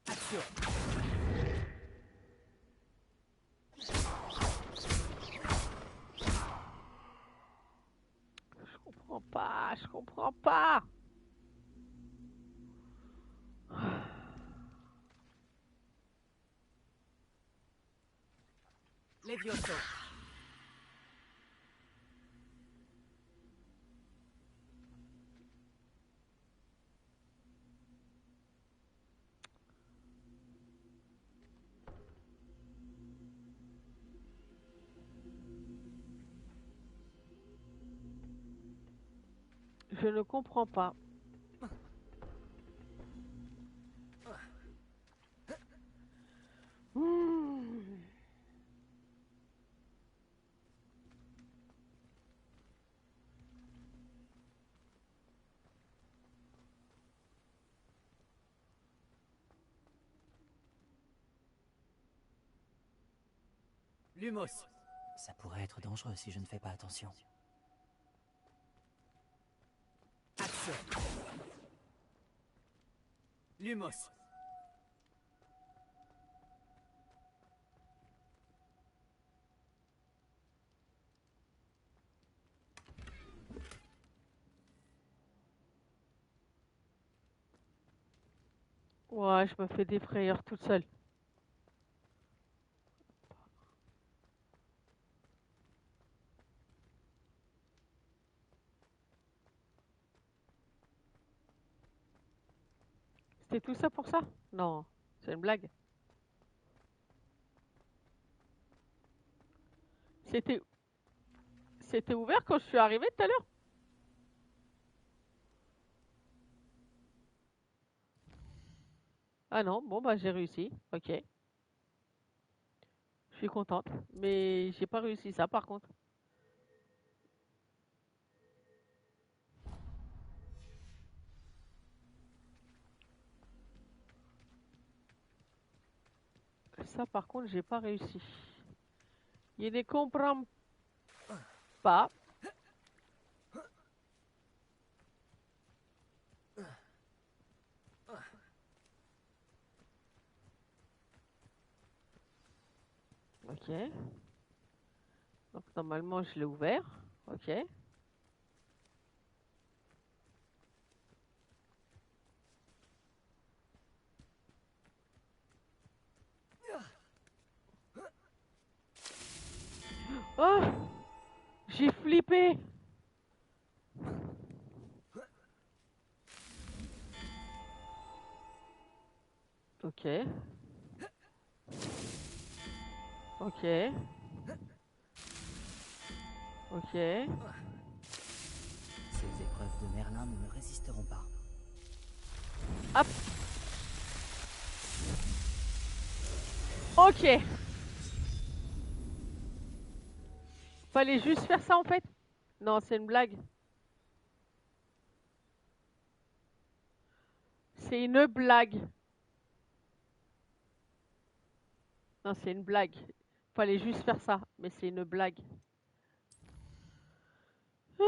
Action. Je comprends pas. Je comprends pas. Levioso. Je ne comprends pas. Lumos. Ça pourrait être dangereux si je ne fais pas attention. Action. Lumos. Ouais, je me fais des frayeurs toute seule. C'était tout ça pour ça? Non, c'est une blague. C'était c'était ouvert quand je suis arrivée tout à l'heure? Ah non, bon bah j'ai réussi. Ok, je suis contente. Mais j'ai pas réussi ça par contre. Ça par contre j'ai pas réussi. Il ne comprend pas. Ok. Donc normalement je l'ai ouvert. Ok. Oh! J'ai flippé! Ok. Ok. Ok. Ces épreuves de Merlin ne me résisteront pas. Hop! Ok! Fallait juste faire ça en fait? Non, c'est une blague. C'est une blague. Non, c'est une blague. Fallait juste faire ça, mais c'est une blague. Ah.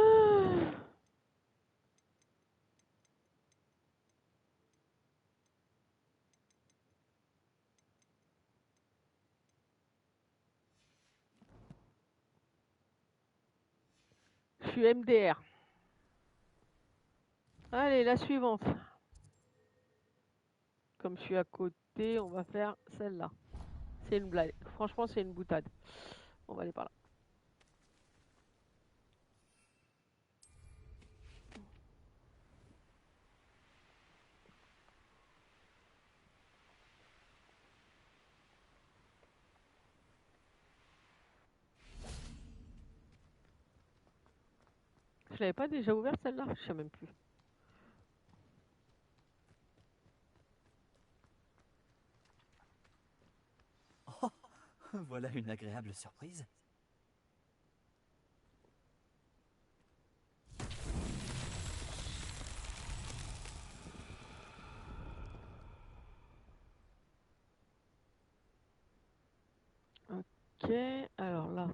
Je suis MDR. Allez, la suivante. Comme je suis à côté, on va faire celle-là. C'est une blague. Franchement, c'est une boutade. On va aller par là. Je l'avais pas déjà ouverte celle-là? Je sais même plus. Oh, voilà une agréable surprise. Ok, alors là.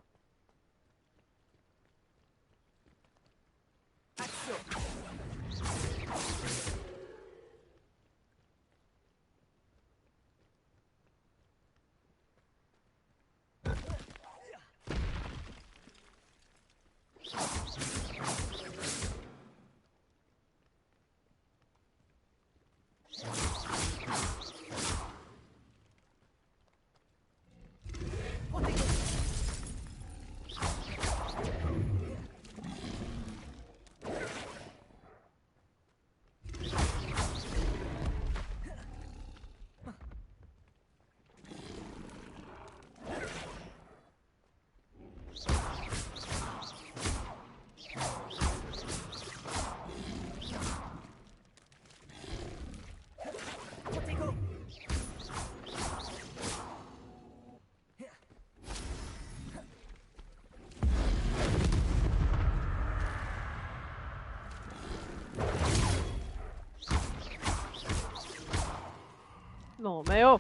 Non, mais oh!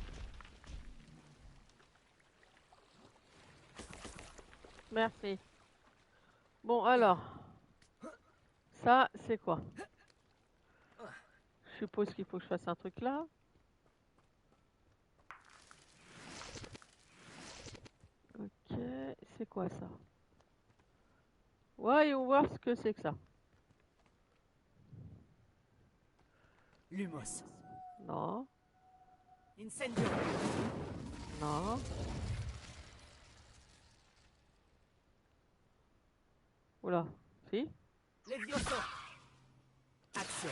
Merci. Bon, alors. Ça, c'est quoi? Je suppose qu'il faut que je fasse un truc là. Ok, c'est quoi ça? Voyons voir ce que c'est que ça. Lumos. Non. Incendio. Non. Oula. Si. Levioso. Action.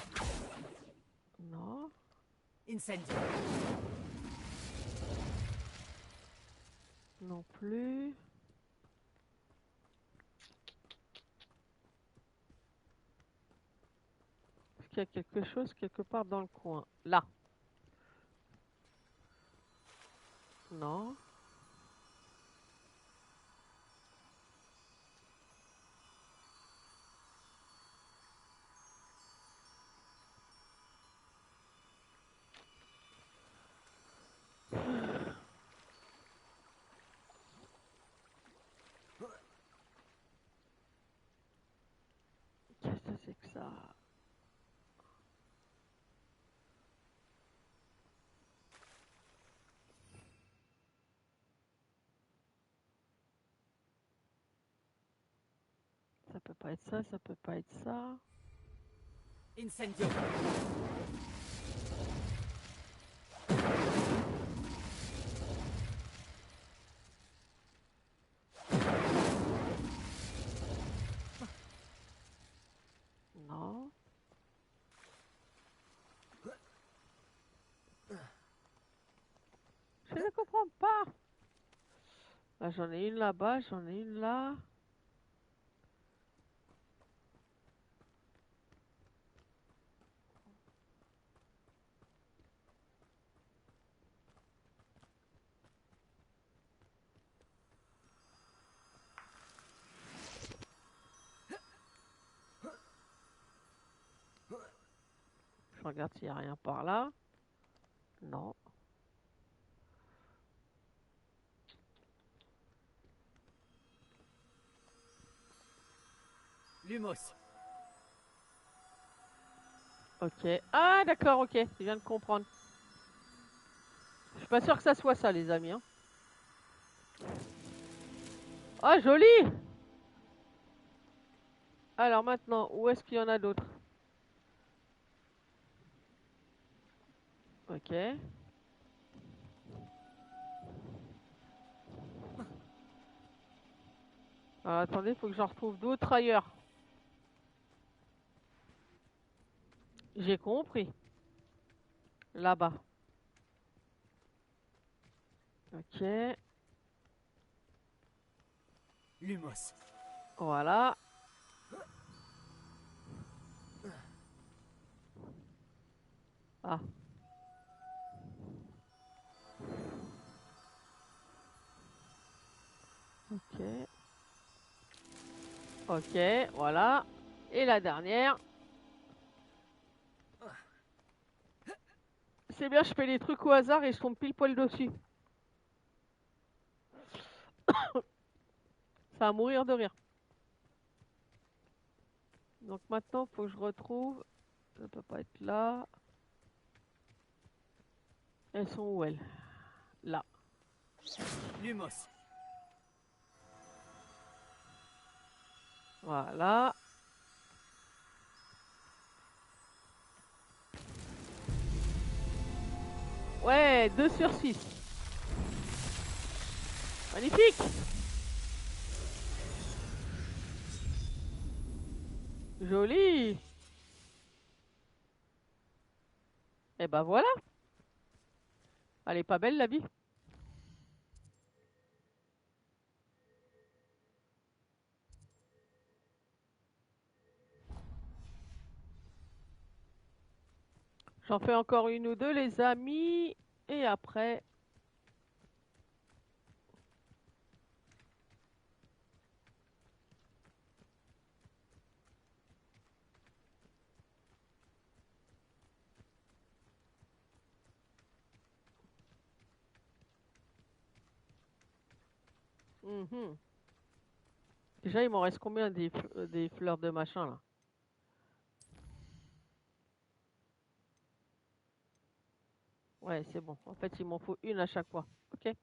Non. Incendio. Non plus. Est-ce qu'il y a quelque chose quelque part dans le coin? Là. Non. Qu'est-ce que c'est que ça? Ça peut pas être ça, ça peut pas être ça. Incendio. Non. Je ne comprends pas. Là, j'en ai une là-bas, j'en ai une là. Je regarde s'il n'y a rien par là. Non. Lumos. Ok. Ah, d'accord, ok. Je viens de comprendre. Je suis pas sûr que ça soit ça, les amis. Hein. Ah, joli! Alors maintenant, où est-ce qu'il y en a d'autres? Ok. Alors attendez, il faut que j'en retrouve d'autres ailleurs. J'ai compris. Là-bas. Ok. Lumos. Voilà. Ah. Ok. Ok, voilà. Et la dernière. C'est bien, je fais les trucs au hasard et je tombe pile poil dessus. Ça va mourir de rire. Donc maintenant, il faut que je retrouve. Ça peut pas être là. Elles sont où elles? Là. Lumos. Voilà. Ouais, 2 sur 6. Magnifique. Joli. Et ben voilà. Elle est pas belle la vie. J'en fais encore une ou deux les amis. Et après... Mhm. Déjà, il m'en reste combien des fleurs de machin là? Ouais, c'est bon. En fait, il m'en faut une à chaque fois. Ok.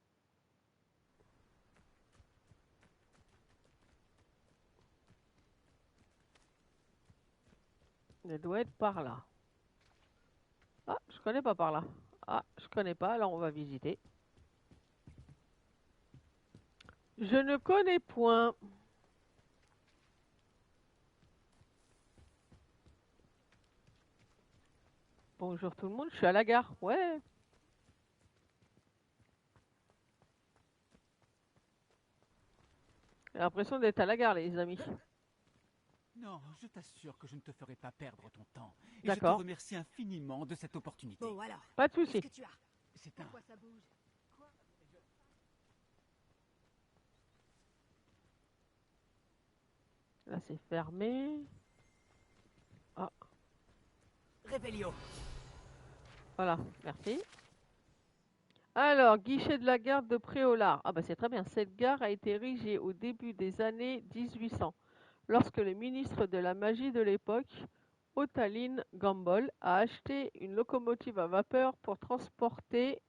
Elle doit être par là. Ah, je connais pas par là. Ah, je connais pas, alors on va visiter. Je ne connais point. Bonjour tout le monde, je suis à la gare. Ouais. J'ai l'impression d'être à la gare, les amis. Non, je t'assure que je ne te ferai pas perdre ton temps. Et je te D'accord. remercie infiniment de cette opportunité. Bon, alors, Pas de qu'est-ce souci. que tu as? C'est un... Pourquoi ça bouge? Là, c'est fermé. Ah, Rébellio. voilà, merci. Alors, guichet de la gare de Préolard. Ah bah c'est très bien. Cette gare a été érigée au début des années 1800, lorsque le ministre de la magie de l'époque, Ottaline Gamble, a acheté une locomotive à vapeur pour transporter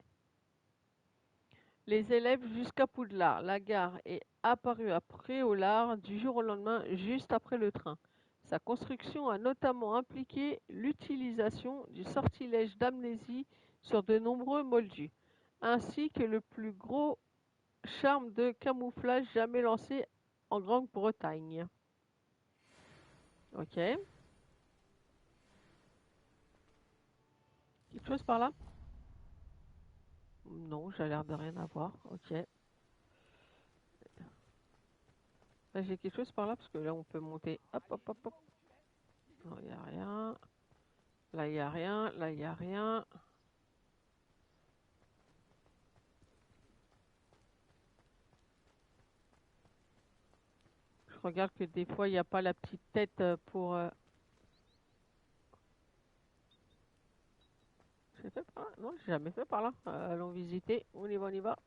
les élèves jusqu'à Poudlard. La gare est apparue à Préolard du jour au lendemain, juste après le train. Sa construction a notamment impliqué l'utilisation du sortilège d'amnésie sur de nombreux moldus, ainsi que le plus gros charme de camouflage jamais lancé en Grande-Bretagne. Ok. Quelque chose par là? Non, j'ai l'air de rien avoir. Ok. Là, j'ai quelque chose par là parce que là, on peut monter. Hop, hop, hop, hop. Non, il n'y a rien. Là, il n'y a rien. Là, il n'y a rien. Je regarde que des fois, il n'y a pas la petite tête pour... J'ai fait par là? Non, j'ai jamais fait par là. Allons visiter. On y va, on y va.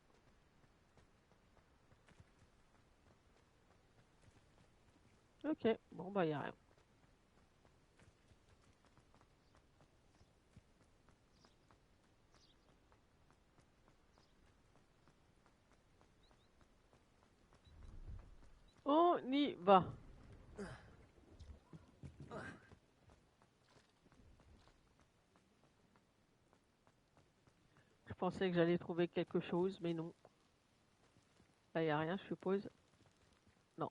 Ok. Bon, bah, il n'y a rien. On y va. Je pensais que j'allais trouver quelque chose, mais non. Là, il n'y a rien, je suppose. Non.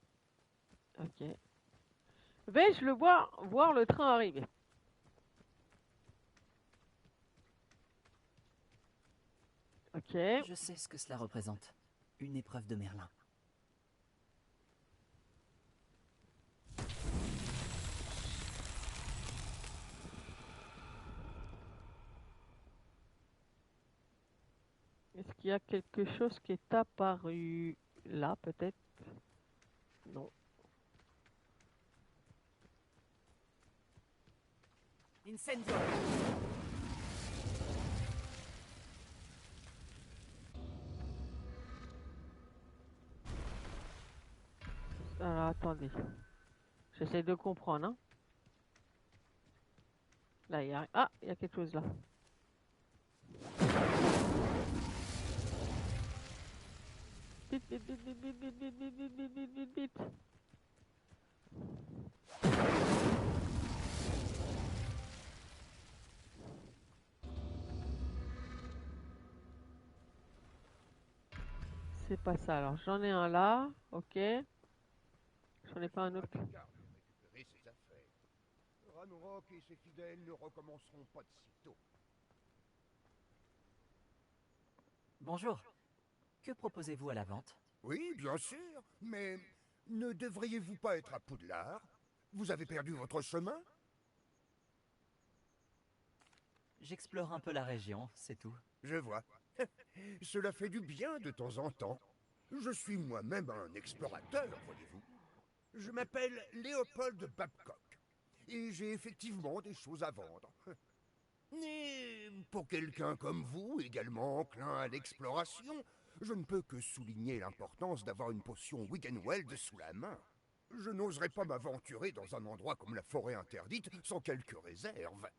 Ok. Vais-je le voir le train arriver? Ok. Je sais ce que cela représente. Une épreuve de Merlin. Est-ce qu'il y a quelque chose qui est apparu là, peut-être? Non. Incendio. Alors, attendez. J'essaie de comprendre, hein. Là, il y a... Ah, il y a quelque chose là. Vite, vite, vite, vite, vite, vite, vite, vite, vite, vite, vite, vite, vite. C'est pas ça. Alors, j'en ai un là. Ok. J'en ai pas un autre. Garde de récupérer ses affaires. Ranrock et ses fidèles ne recommenceront pas de sitôt. Bonjour. Que proposez-vous à la vente? Oui, bien sûr, mais ne devriez-vous pas être à Poudlard? Vous avez perdu votre chemin? J'explore un peu la région, c'est tout. Je vois. Cela fait du bien de temps en temps. Je suis moi-même un explorateur, voyez-vous. Je m'appelle Léopold Babcock, et j'ai effectivement des choses à vendre. Et pour quelqu'un comme vous, également enclin à l'exploration, je ne peux que souligner l'importance d'avoir une potion Wiggenweld sous la main. Je n'oserais pas m'aventurer dans un endroit comme la forêt interdite sans quelques réserves.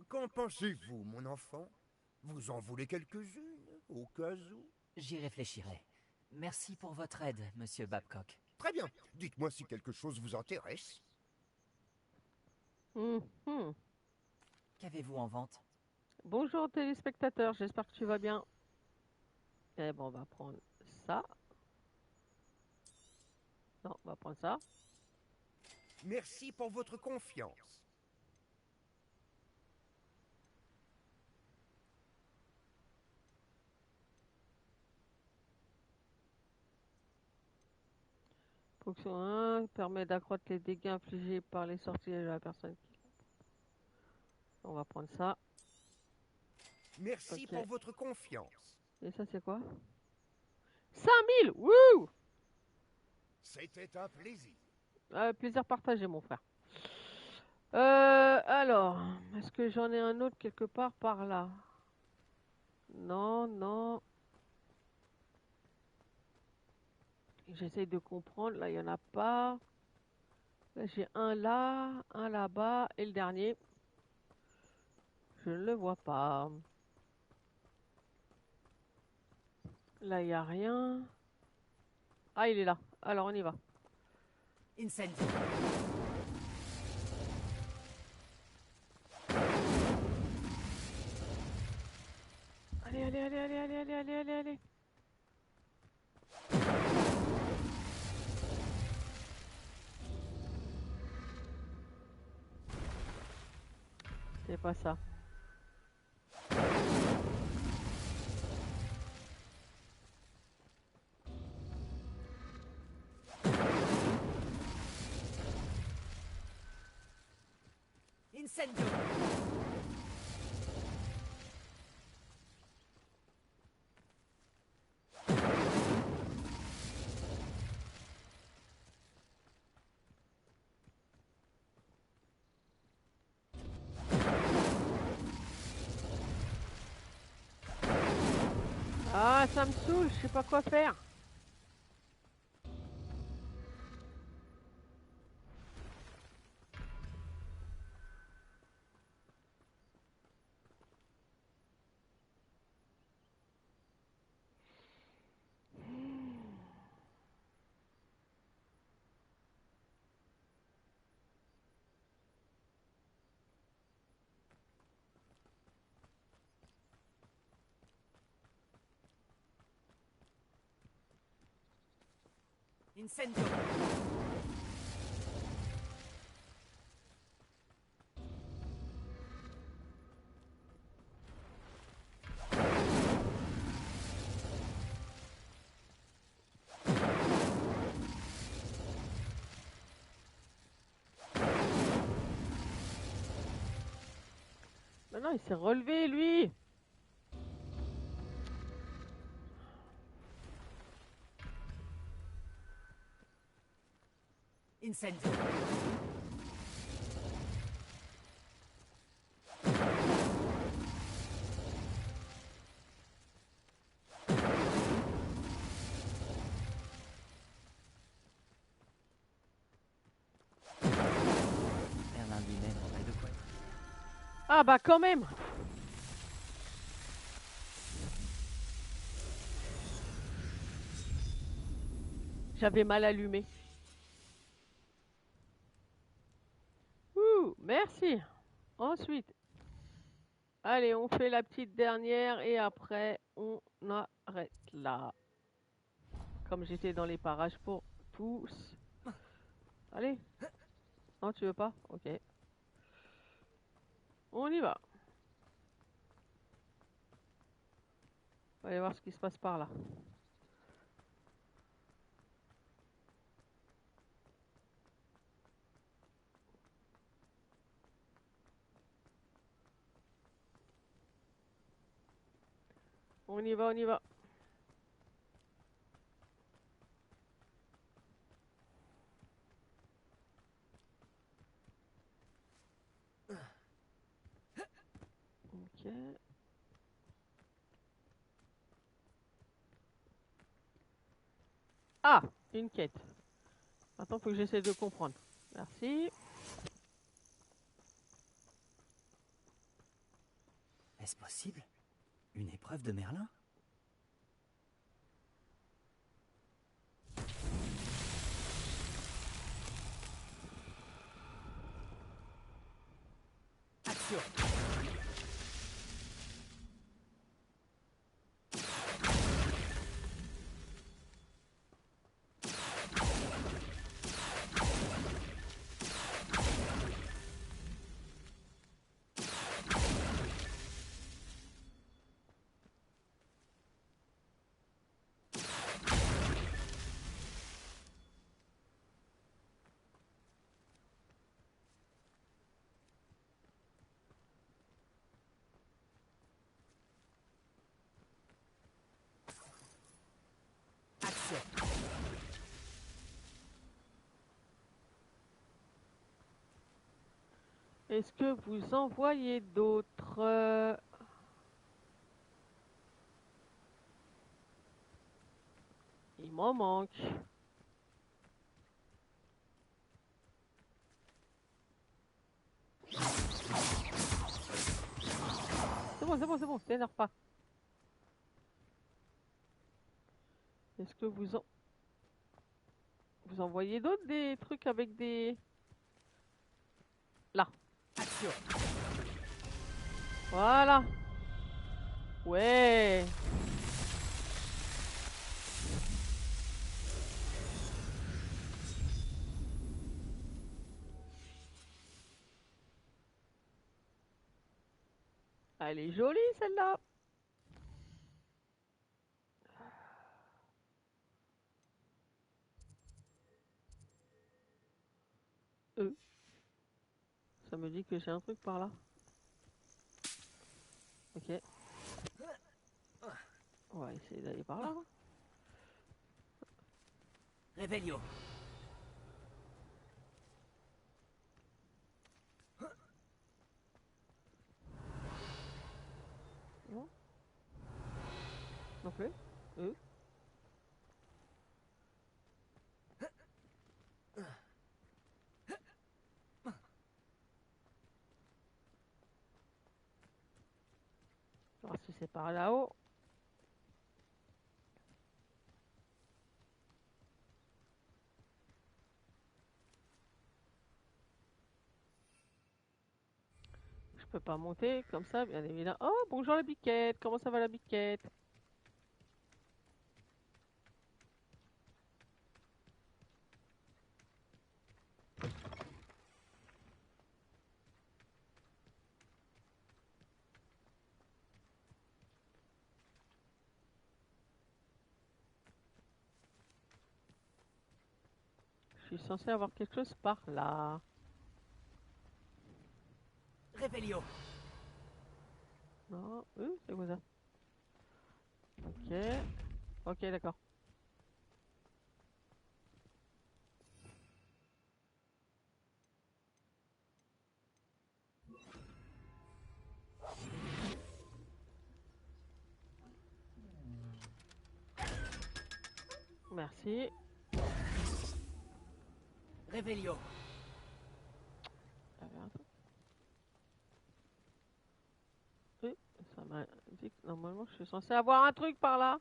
Qu'en pensez-vous, mon enfant? Vous en voulez quelques-unes, au cas où? J'y réfléchirai. Merci pour votre aide, monsieur Babcock. Très bien. Dites-moi si quelque chose vous intéresse. Mhm. Qu'avez-vous en vente? Bonjour téléspectateurs, j'espère que tu vas bien. Eh bon, on va prendre ça. Non, on va prendre ça. Merci pour votre confiance. Fonction 1 permet d'accroître les dégâts infligés par les sortilèges de la personne. On va prendre ça. Merci Ok. pour votre confiance. Et ça, c'est quoi? 5000! Wouh! C'était un plaisir. Plaisir partagé, mon frère. Alors, est-ce que j'en ai un autre quelque part par là? Non, non. J'essaye de comprendre. Là, il n'y en a pas. Là, j'ai un là, un là-bas, et le dernier. Je ne le vois pas. Là, il n'y a rien. Ah, il est là. Alors, on y va. Incendio. Allez, allez, allez, allez, allez, allez, allez, allez, allez. C'est pas ça. Incendio. Ah, ça me saoule, je sais pas quoi faire. Incendio. Non, il s'est relevé, lui. Incendio. Merlin lui-même aurait de quoi être. Ah bah quand même. J'avais mal allumé. Ouh, merci. Ensuite, allez, on fait la petite dernière et après, on arrête là. Comme j'étais dans les parages pour tous. Allez. Non, tu veux pas? Ok. On y va. On va aller voir ce qui se passe par là. On y va, on y va. Ok. Ah, une quête. Attends, faut que j'essaie de comprendre. Merci. Est-ce possible? Une épreuve de Merlin? Action. Est-ce que vous en voyez d'autres Il m'en manque. C'est bon, t'énerve pas. Est-ce que vous en voyez d'autres, des trucs avec des... Là. Action. Voilà. Ouais. Elle est jolie celle-là. Ça me dit que j'ai un truc par là. Ok. On va essayer d'aller par là. Revelio. Non. Non plus. Alors si c'est par là-haut. Je peux pas monter comme ça, bien évidemment. Oh, bonjour la biquette. Comment ça va la biquette? Je suis censé avoir quelque chose par là. Revelio. Non, c'est quoi ça? Ok. Ok, d'accord. Merci. Revelio. Il y avait un truc. Oui, ça m'a dit que normalement je suis censé avoir un truc par là.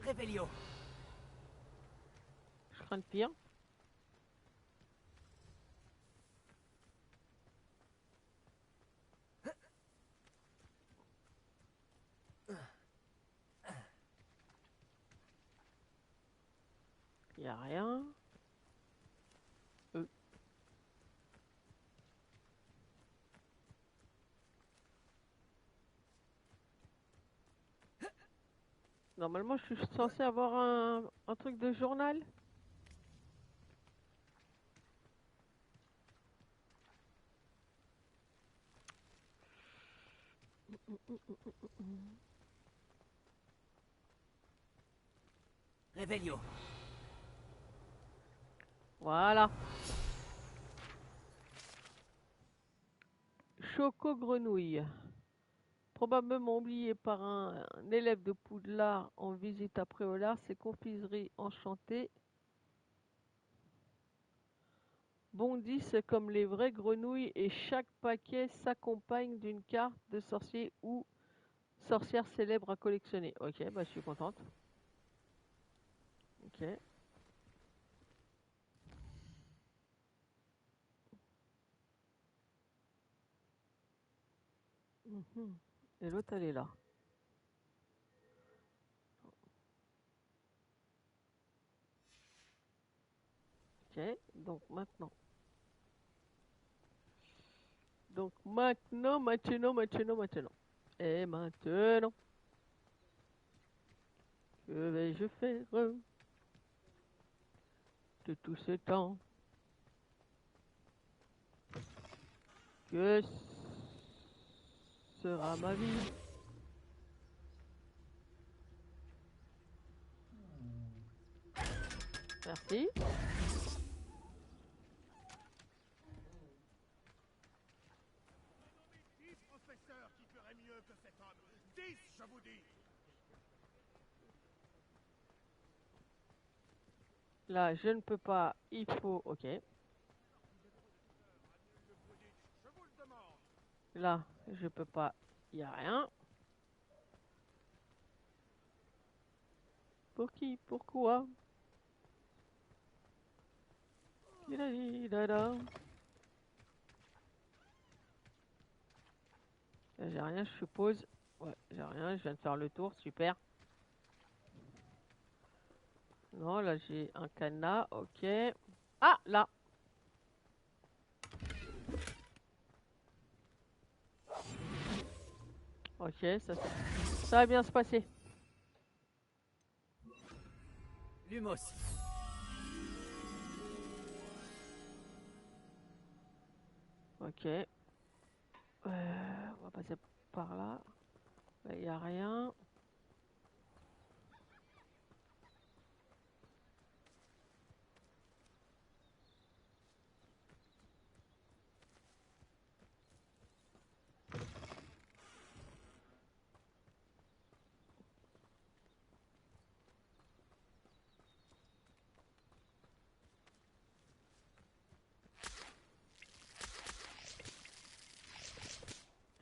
Revelio. Je crains le pire. Il n'y a rien. Normalement, je suis censé avoir un truc de journal. Revelio. Voilà. Choco grenouille. Probablement oublié par un élève de Poudlard en visite à Préolard, ces confiseries enchantées bondissent comme les vraies grenouilles et chaque paquet s'accompagne d'une carte de sorcier ou sorcière célèbre à collectionner. Ok, bah je suis contente. Ok. Et l'autre elle est là. Ok, donc maintenant. Donc maintenant. Et maintenant. Que vais-je faire de tout ce temps? Que sera ma vie? Merci. 10 professeurs qui feraient mieux que cet homme. 10, je vous dis. Là, je ne peux pas. Il faut. Ok. Je vous le demande. Là, je peux pas. Il n'y a rien. Pour qui? Pourquoi? Dida. Là, j'ai rien, je suppose. Ouais, j'ai rien, je viens de faire le tour, super. Non, là j'ai un cadenas, ok. Ah, là. Ok, ça va bien se passer. Lumos. Ok. On va passer par là. Il n'y a rien.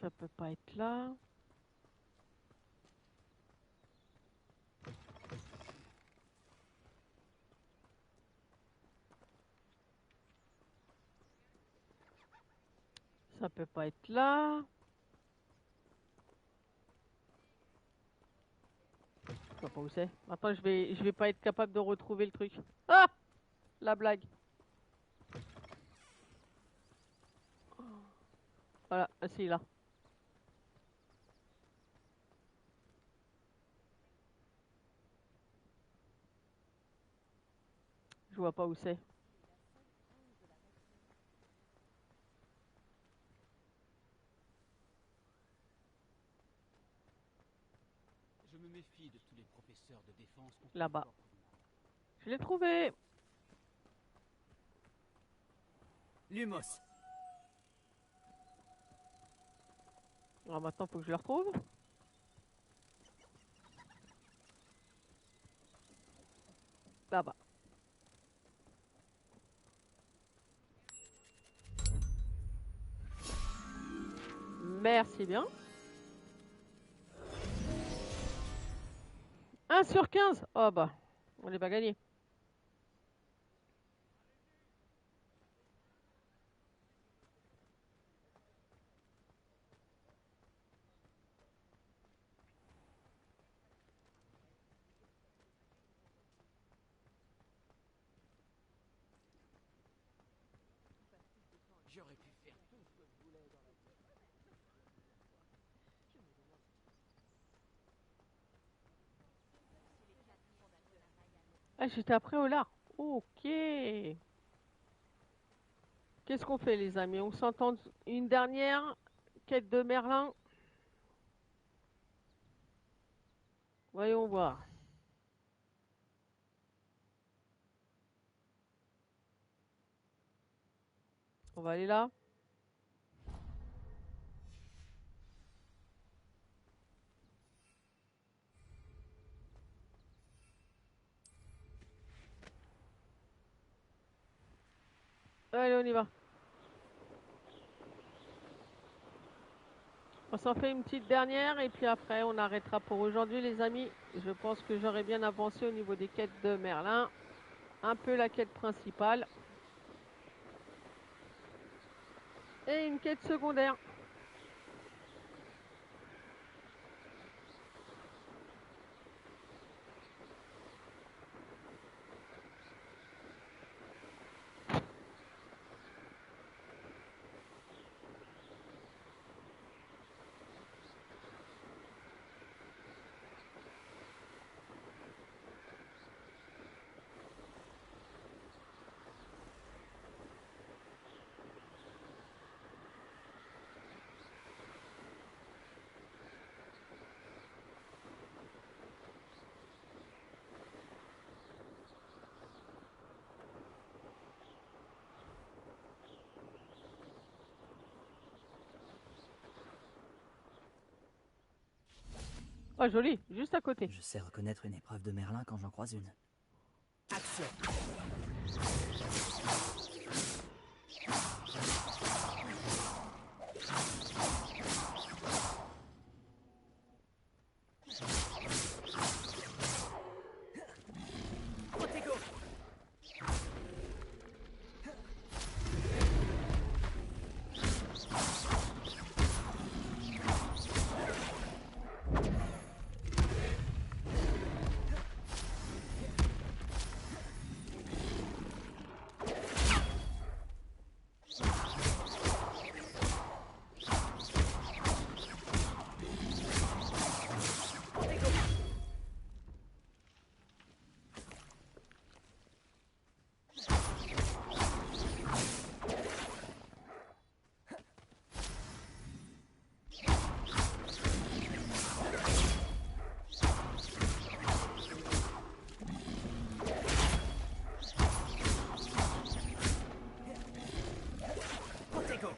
Ça peut pas être là. Ça peut pas être là. Je vois pas où c'est. Maintenant je vais pas être capable de retrouver le truc. Ah! La blague. Voilà, ah, si là. Je vois pas où c'est. Je me méfie de tous les professeurs de défense. Là-bas. Je l'ai trouvé. Lumos. Alors maintenant faut que je le retrouve. Là-bas. Merci bien. 1 sur 15. Oh bah, on n'est pas gagné. J'aurais pu faire tout ce que je voulais dans la vie. Ah, j'étais après au lard. Ok. Qu'est-ce qu'on fait, les amis? On s'entend une dernière quête de Merlin. Voyons voir. On va aller là. Allez, on y va. On s'en fait une petite dernière et puis après on arrêtera pour aujourd'hui, les amis. Je pense que j'aurais bien avancé au niveau des quêtes de Merlin. Un peu la quête principale. Et une quête secondaire. Oh, joli, juste à côté. Je sais reconnaître une épreuve de Merlin quand j'en croise une. Action. Protego. Protego.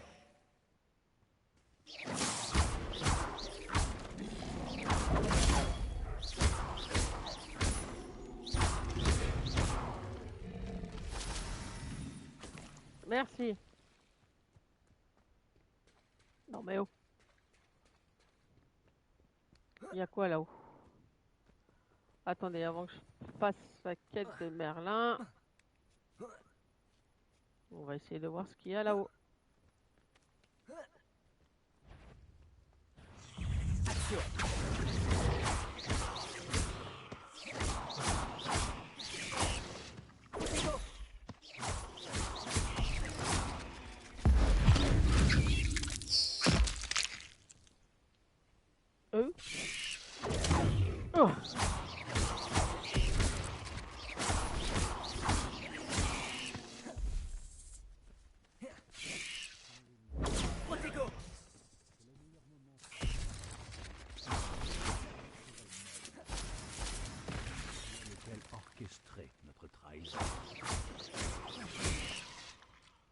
Merci. Non mais oh. Il y a quoi là-haut? Attendez, avant que je fasse la quête de Merlin. On va essayer de voir ce qu'il y a là-haut. Action. Protego. Oh. Protego. Lequel orchestrait notre trahison.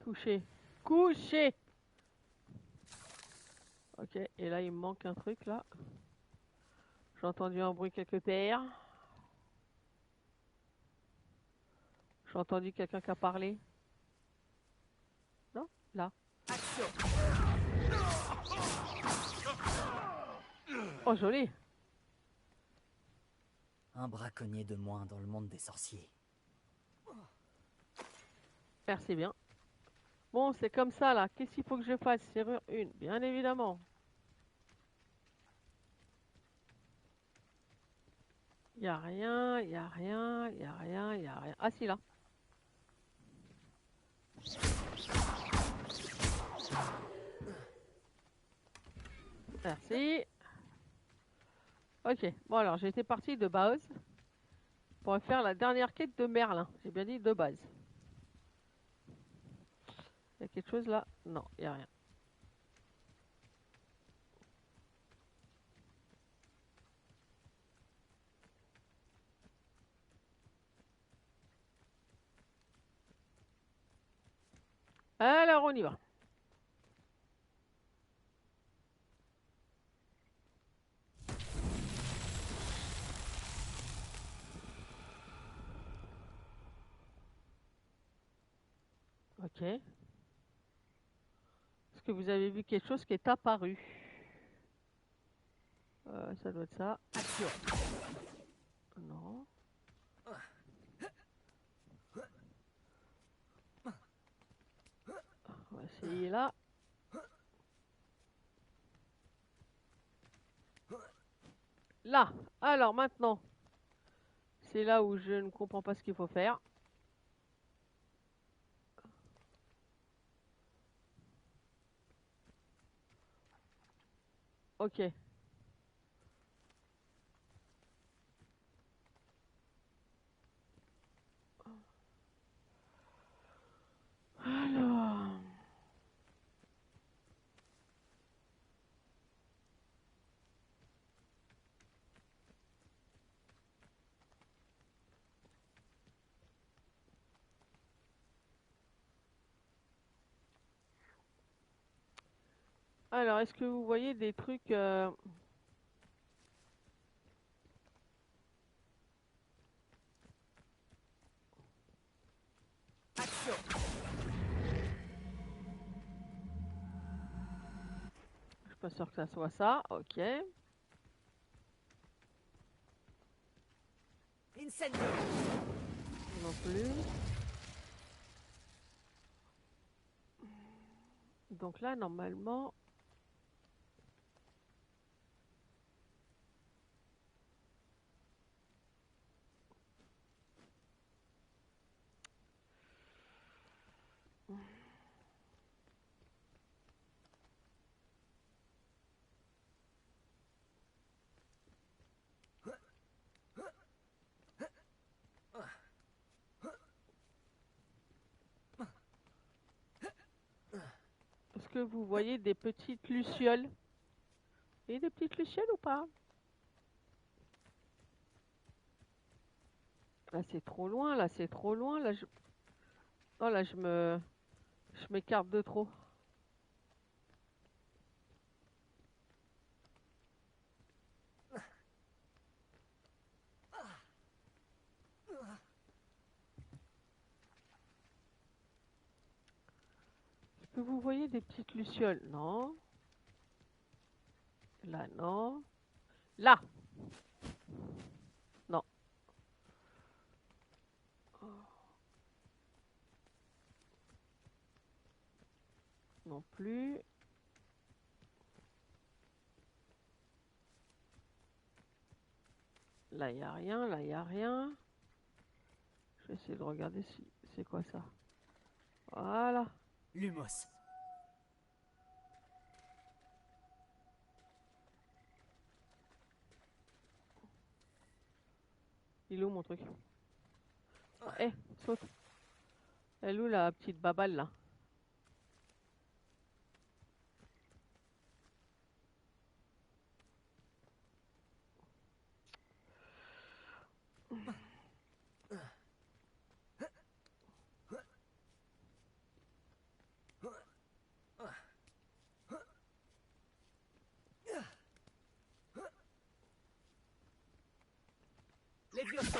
Couché. Couché. Ok, et là il me manque un truc là. J'ai entendu un bruit quelque part. J'ai entendu quelqu'un qui a parlé. Non? Là. Action. Oh, joli. Un braconnier de moins dans le monde des sorciers. Merci bien. Bon, c'est comme ça là. Qu'est-ce qu'il faut que je fasse? Serrure 1, bien évidemment. Y a rien, y a rien, y a rien, y a rien. Ah si là. Merci. Ok, bon alors j'étais parti de base pour faire la dernière quête de Merlin. J'ai bien dit de base. Il y a quelque chose là? Non, il n'y a rien. Alors on y va. Ok. Est-ce que vous avez vu quelque chose qui est apparu? Ça doit être ça. Action. Non. On va essayer là. Là. Alors maintenant, c'est là où je ne comprends pas ce qu'il faut faire. Ok. Alors. Alors, est-ce que vous voyez des trucs... Pas sûr que ça soit ça. Ok. Incendio. Non plus. Donc là, normalement... Est-ce que vous voyez des petites lucioles? Et des petites lucioles ou pas? Là c'est trop loin, là c'est trop loin, là je... Oh là je m'écarte de trop. Est-ce que vous voyez des petites lucioles? Non. Là non. Là! Non. Non plus. Là, il n'y a rien, là, il n'y a rien. Je vais essayer de regarder si c'est quoi ça. Voilà. Lumos. Il est où mon truc? Eh, saute. Elle est où la petite baballe là? Levioso.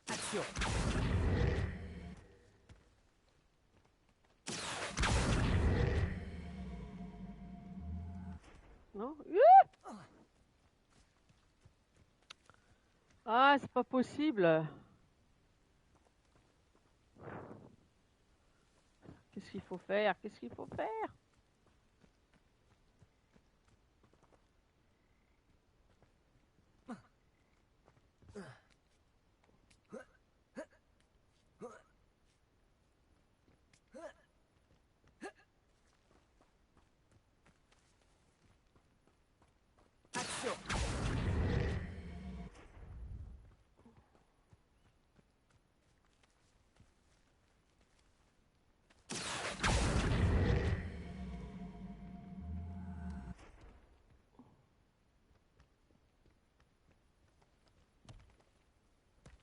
Action. Non? Ah, c'est pas possible. Qu'est-ce qu'il faut faire? Qu'est-ce qu'il faut faire? Action.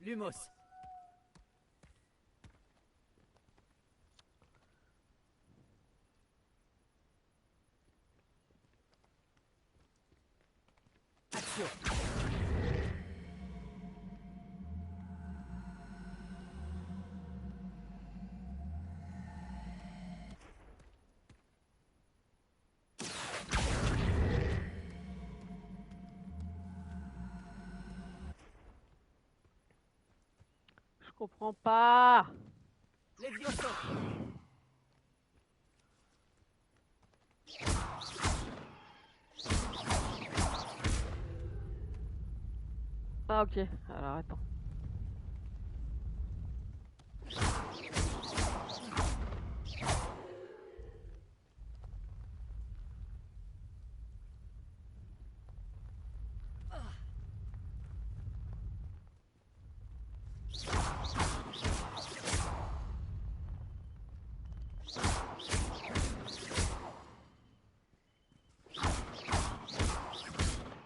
Lumos. Action. Je comprends pas. Levioso. Ah ok, alors attends.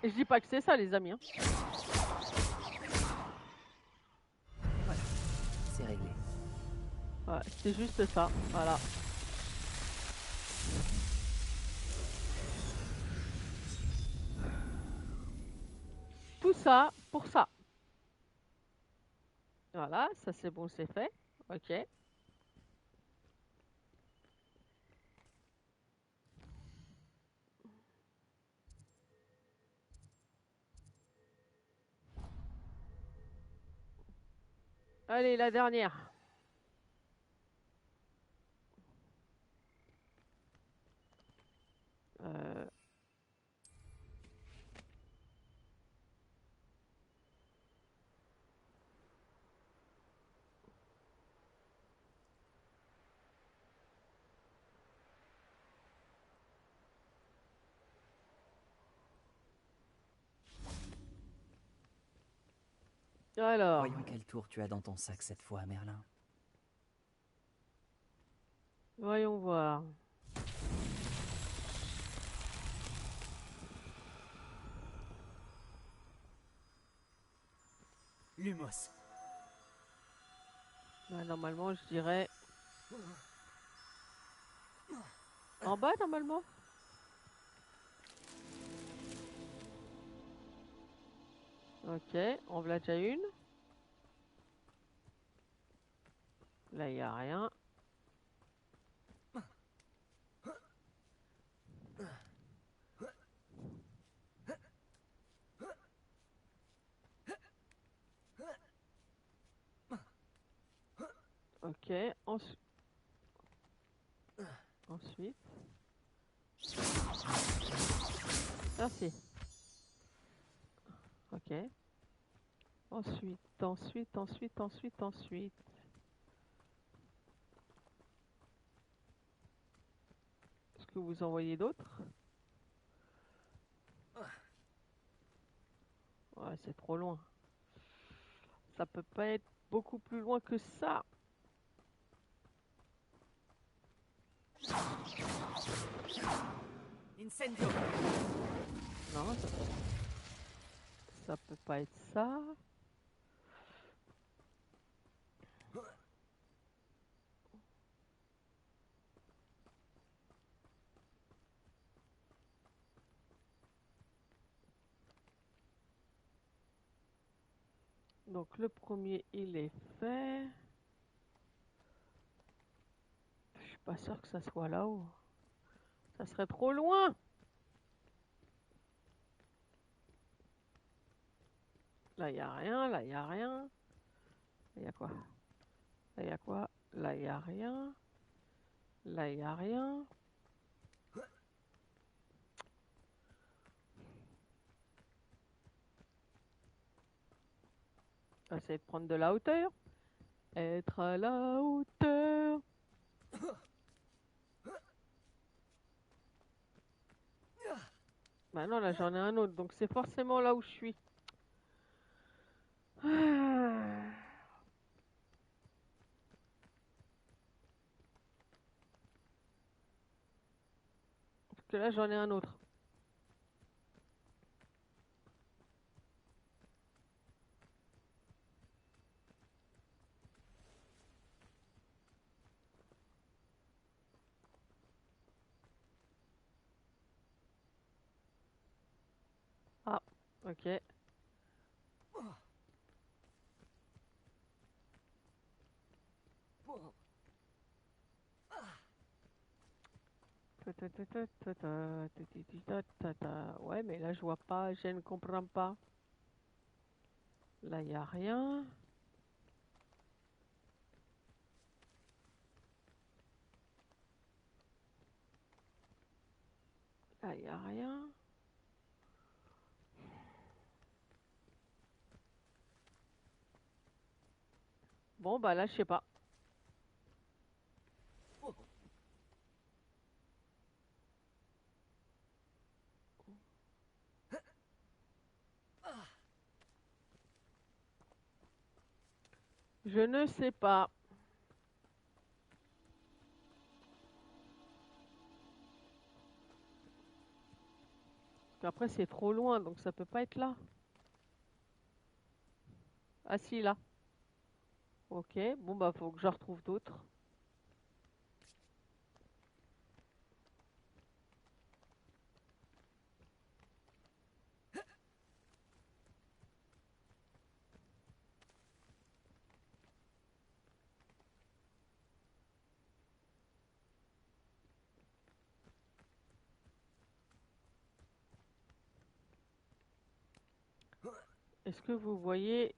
Et je dis pas que c'est ça les amis. Hein. Voilà, c'est réglé. Ouais, c'est juste ça, voilà. Tout ça pour ça. Voilà, ça c'est bon, c'est fait. Ok. Allez, la dernière. Euh, Alors, Voyons quel tour tu as dans ton sac cette fois, Merlin. voyons voir. Lumos. Normalement, je dirais en bas, normalement. Ok, on voilà déjà une. Là, il n'y a rien. Ok, ensuite. Merci. Ok. Ensuite. Est-ce que vous en voyez d'autres? Ouais, c'est trop loin. Ça peut pas être beaucoup plus loin que ça. Incendio. Non, ça peut pas être ça. Donc le premier, il est fait. Je suis pas sûr que ça soit là-haut. Ça serait trop loin. Là, il n'y a rien. Là, il n'y a rien. Il y a quoi? Là, il y a quoi? Là, il n'y a rien. Là, il n'y a rien. On va essayer de prendre de la hauteur. Être à la hauteur. Bah non, là, j'en ai un autre. Donc, c'est forcément là où je suis. Ah. Parce que là, j'en ai un autre. Ah, ok. Ouais, mais là, je vois pas. Je ne comprends pas. Là, il n'y a rien. Là, il n'y a rien. Bon, bah là, je sais pas. Je ne sais pas. Parce qu'après, c'est trop loin, donc ça peut pas être là. Ah si, là. Ok, bon, bah faut que je retrouve d'autres. Est-ce que vous voyez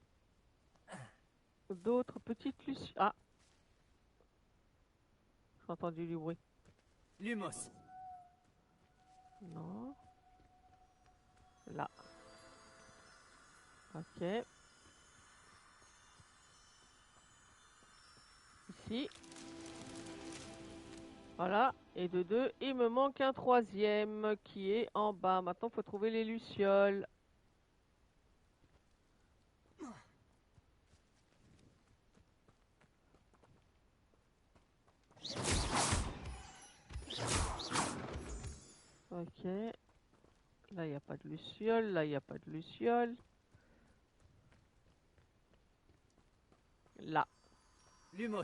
d'autres petites lucioles? Ah, j'ai entendu du bruit. Lumos. Non. Là. Ok. Ici. Voilà. Et de deux. Il me manque un troisième qui est en bas. Maintenant, il faut trouver les lucioles. Ok. Là, il n'y a pas de luciole. Là, il n'y a pas de luciole. Là. Lumos.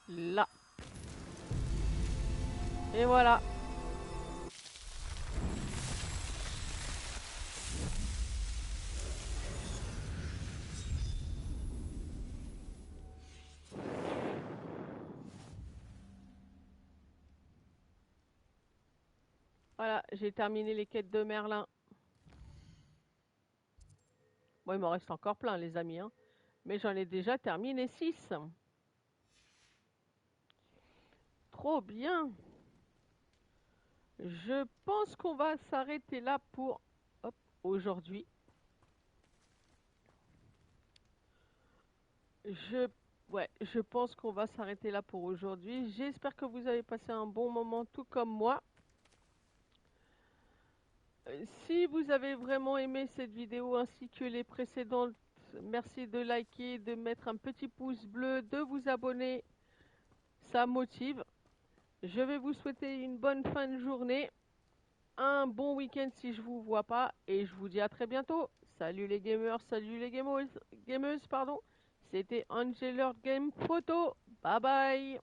Là. Et voilà. Voilà, j'ai terminé les quêtes de Merlin. Bon, il m'en reste encore plein, les amis, hein. Mais j'en ai déjà terminé 6. Trop bien. Je pense qu'on va s'arrêter là pour aujourd'hui. Je pense qu'on va s'arrêter là pour aujourd'hui. J'espère que vous avez passé un bon moment tout comme moi. Si vous avez vraiment aimé cette vidéo ainsi que les précédentes, merci de liker, de mettre un petit pouce bleu, de vous abonner. Ça motive. Je vais vous souhaiter une bonne fin de journée, un bon week-end si je vous vois pas, et je vous dis à très bientôt. Salut les gamers, salut les gameuses, pardon. C'était Angelord Game Photo. Bye bye.